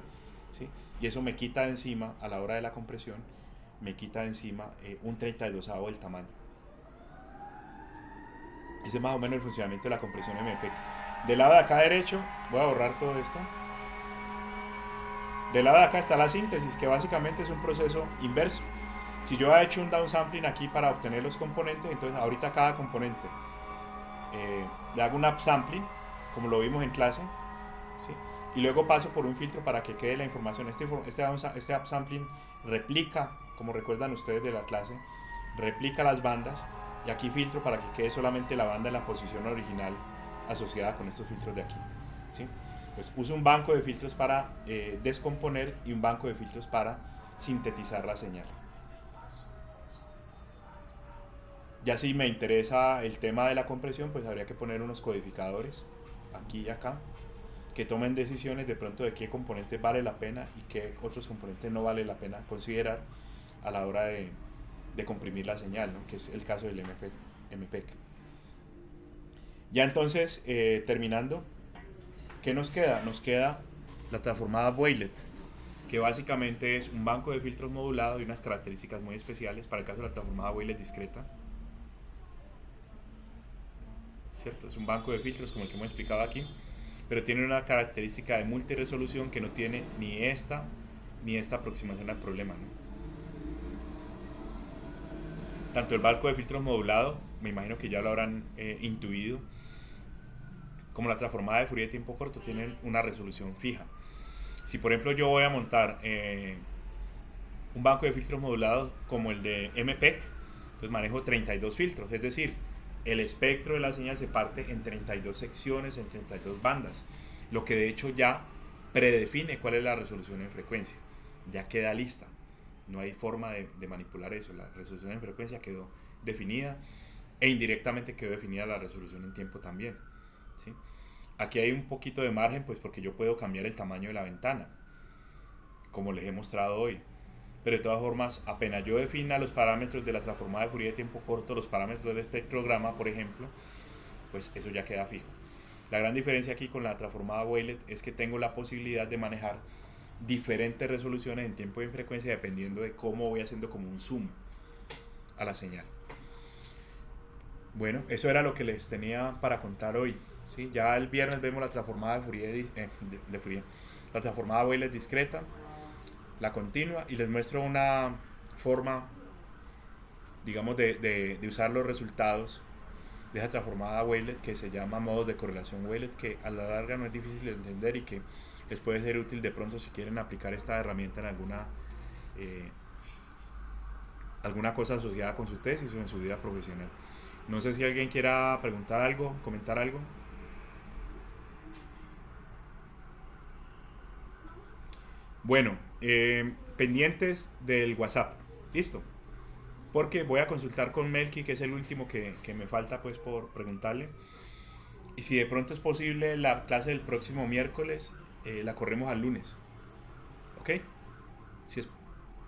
¿sí? Y eso me quita de encima, a la hora de la compresión, me quita de encima un 32avo del tamaño. Ese es más o menos el funcionamiento de la compresión MPEG. Del lado de acá derecho, voy a borrar todo esto. Del lado de acá está la síntesis, que básicamente es un proceso inverso. Si yo he hecho un downsampling aquí para obtener los componentes, entonces ahorita cada componente le hago un upsampling, como lo vimos en clase, ¿sí? Y luego paso por un filtro para que quede la información. Este upsampling replica, como recuerdan ustedes de la clase, replica las bandas, y aquí filtro para que quede solamente la banda en la posición original asociada con estos filtros de aquí, ¿sí? Pues uso un banco de filtros para descomponer y un banco de filtros para sintetizar la señal. Ya si me interesa el tema de la compresión, pues habría que poner unos codificadores aquí y acá que tomen decisiones de pronto de qué componentes vale la pena y qué otros componentes no vale la pena considerar a la hora de comprimir la señal, ¿no? Que es el caso del MPEG. Ya entonces, terminando, ¿qué nos queda? Nos queda la transformada Boylet, que básicamente es un banco de filtros modulado y unas características muy especiales para el caso de la transformada Boylet discreta, ¿cierto? Es un banco de filtros como el que hemos explicado aquí, pero tiene una característica de multiresolución que no tiene ni esta aproximación al problema, ¿no? Tanto el banco de filtros modulado, me imagino que ya lo habrán intuido, como la transformada de Fourier de tiempo corto tienen una resolución fija. Si por ejemplo yo voy a montar un banco de filtros modulados como el de MPEG, entonces manejo 32 filtros, es decir, el espectro de la señal se parte en 32 secciones, en 32 bandas, lo que de hecho ya predefine cuál es la resolución en frecuencia, ya queda lista, no hay forma de manipular eso, la resolución en frecuencia quedó definida e indirectamente quedó definida la resolución en tiempo también, ¿sí? Aquí hay un poquito de margen, pues porque yo puedo cambiar el tamaño de la ventana, como les he mostrado hoy. Pero de todas formas, apenas yo defina los parámetros de la transformada de Fourier de tiempo corto, los parámetros del espectrograma, por ejemplo, pues eso ya queda fijo. La gran diferencia aquí con la transformada Boylet es que tengo la posibilidad de manejar diferentes resoluciones en tiempo y en frecuencia dependiendo de cómo voy haciendo como un zoom a la señal. Bueno, eso era lo que les tenía para contar hoy, ¿sí? Ya el viernes vemos la transformada de Fourier, la transformada Boylet discreta, la continua, y les muestro una forma, digamos, de usar los resultados de esa transformada Boylet que se llama modos de correlación Boylet, que a la larga no es difícil de entender y que les puede ser útil de pronto si quieren aplicar esta herramienta en alguna cosa asociada con su tesis o en su vida profesional. No sé si alguien quiera preguntar algo, comentar algo. Bueno, pendientes del WhatsApp. Listo. Porque voy a consultar con Melky, que es el último que me falta pues por preguntarle. Y si de pronto es posible la clase del próximo miércoles, la corremos al lunes. ¿Ok? Si es...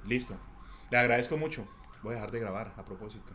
Listo. Le agradezco mucho. Voy a dejar de grabar a propósito.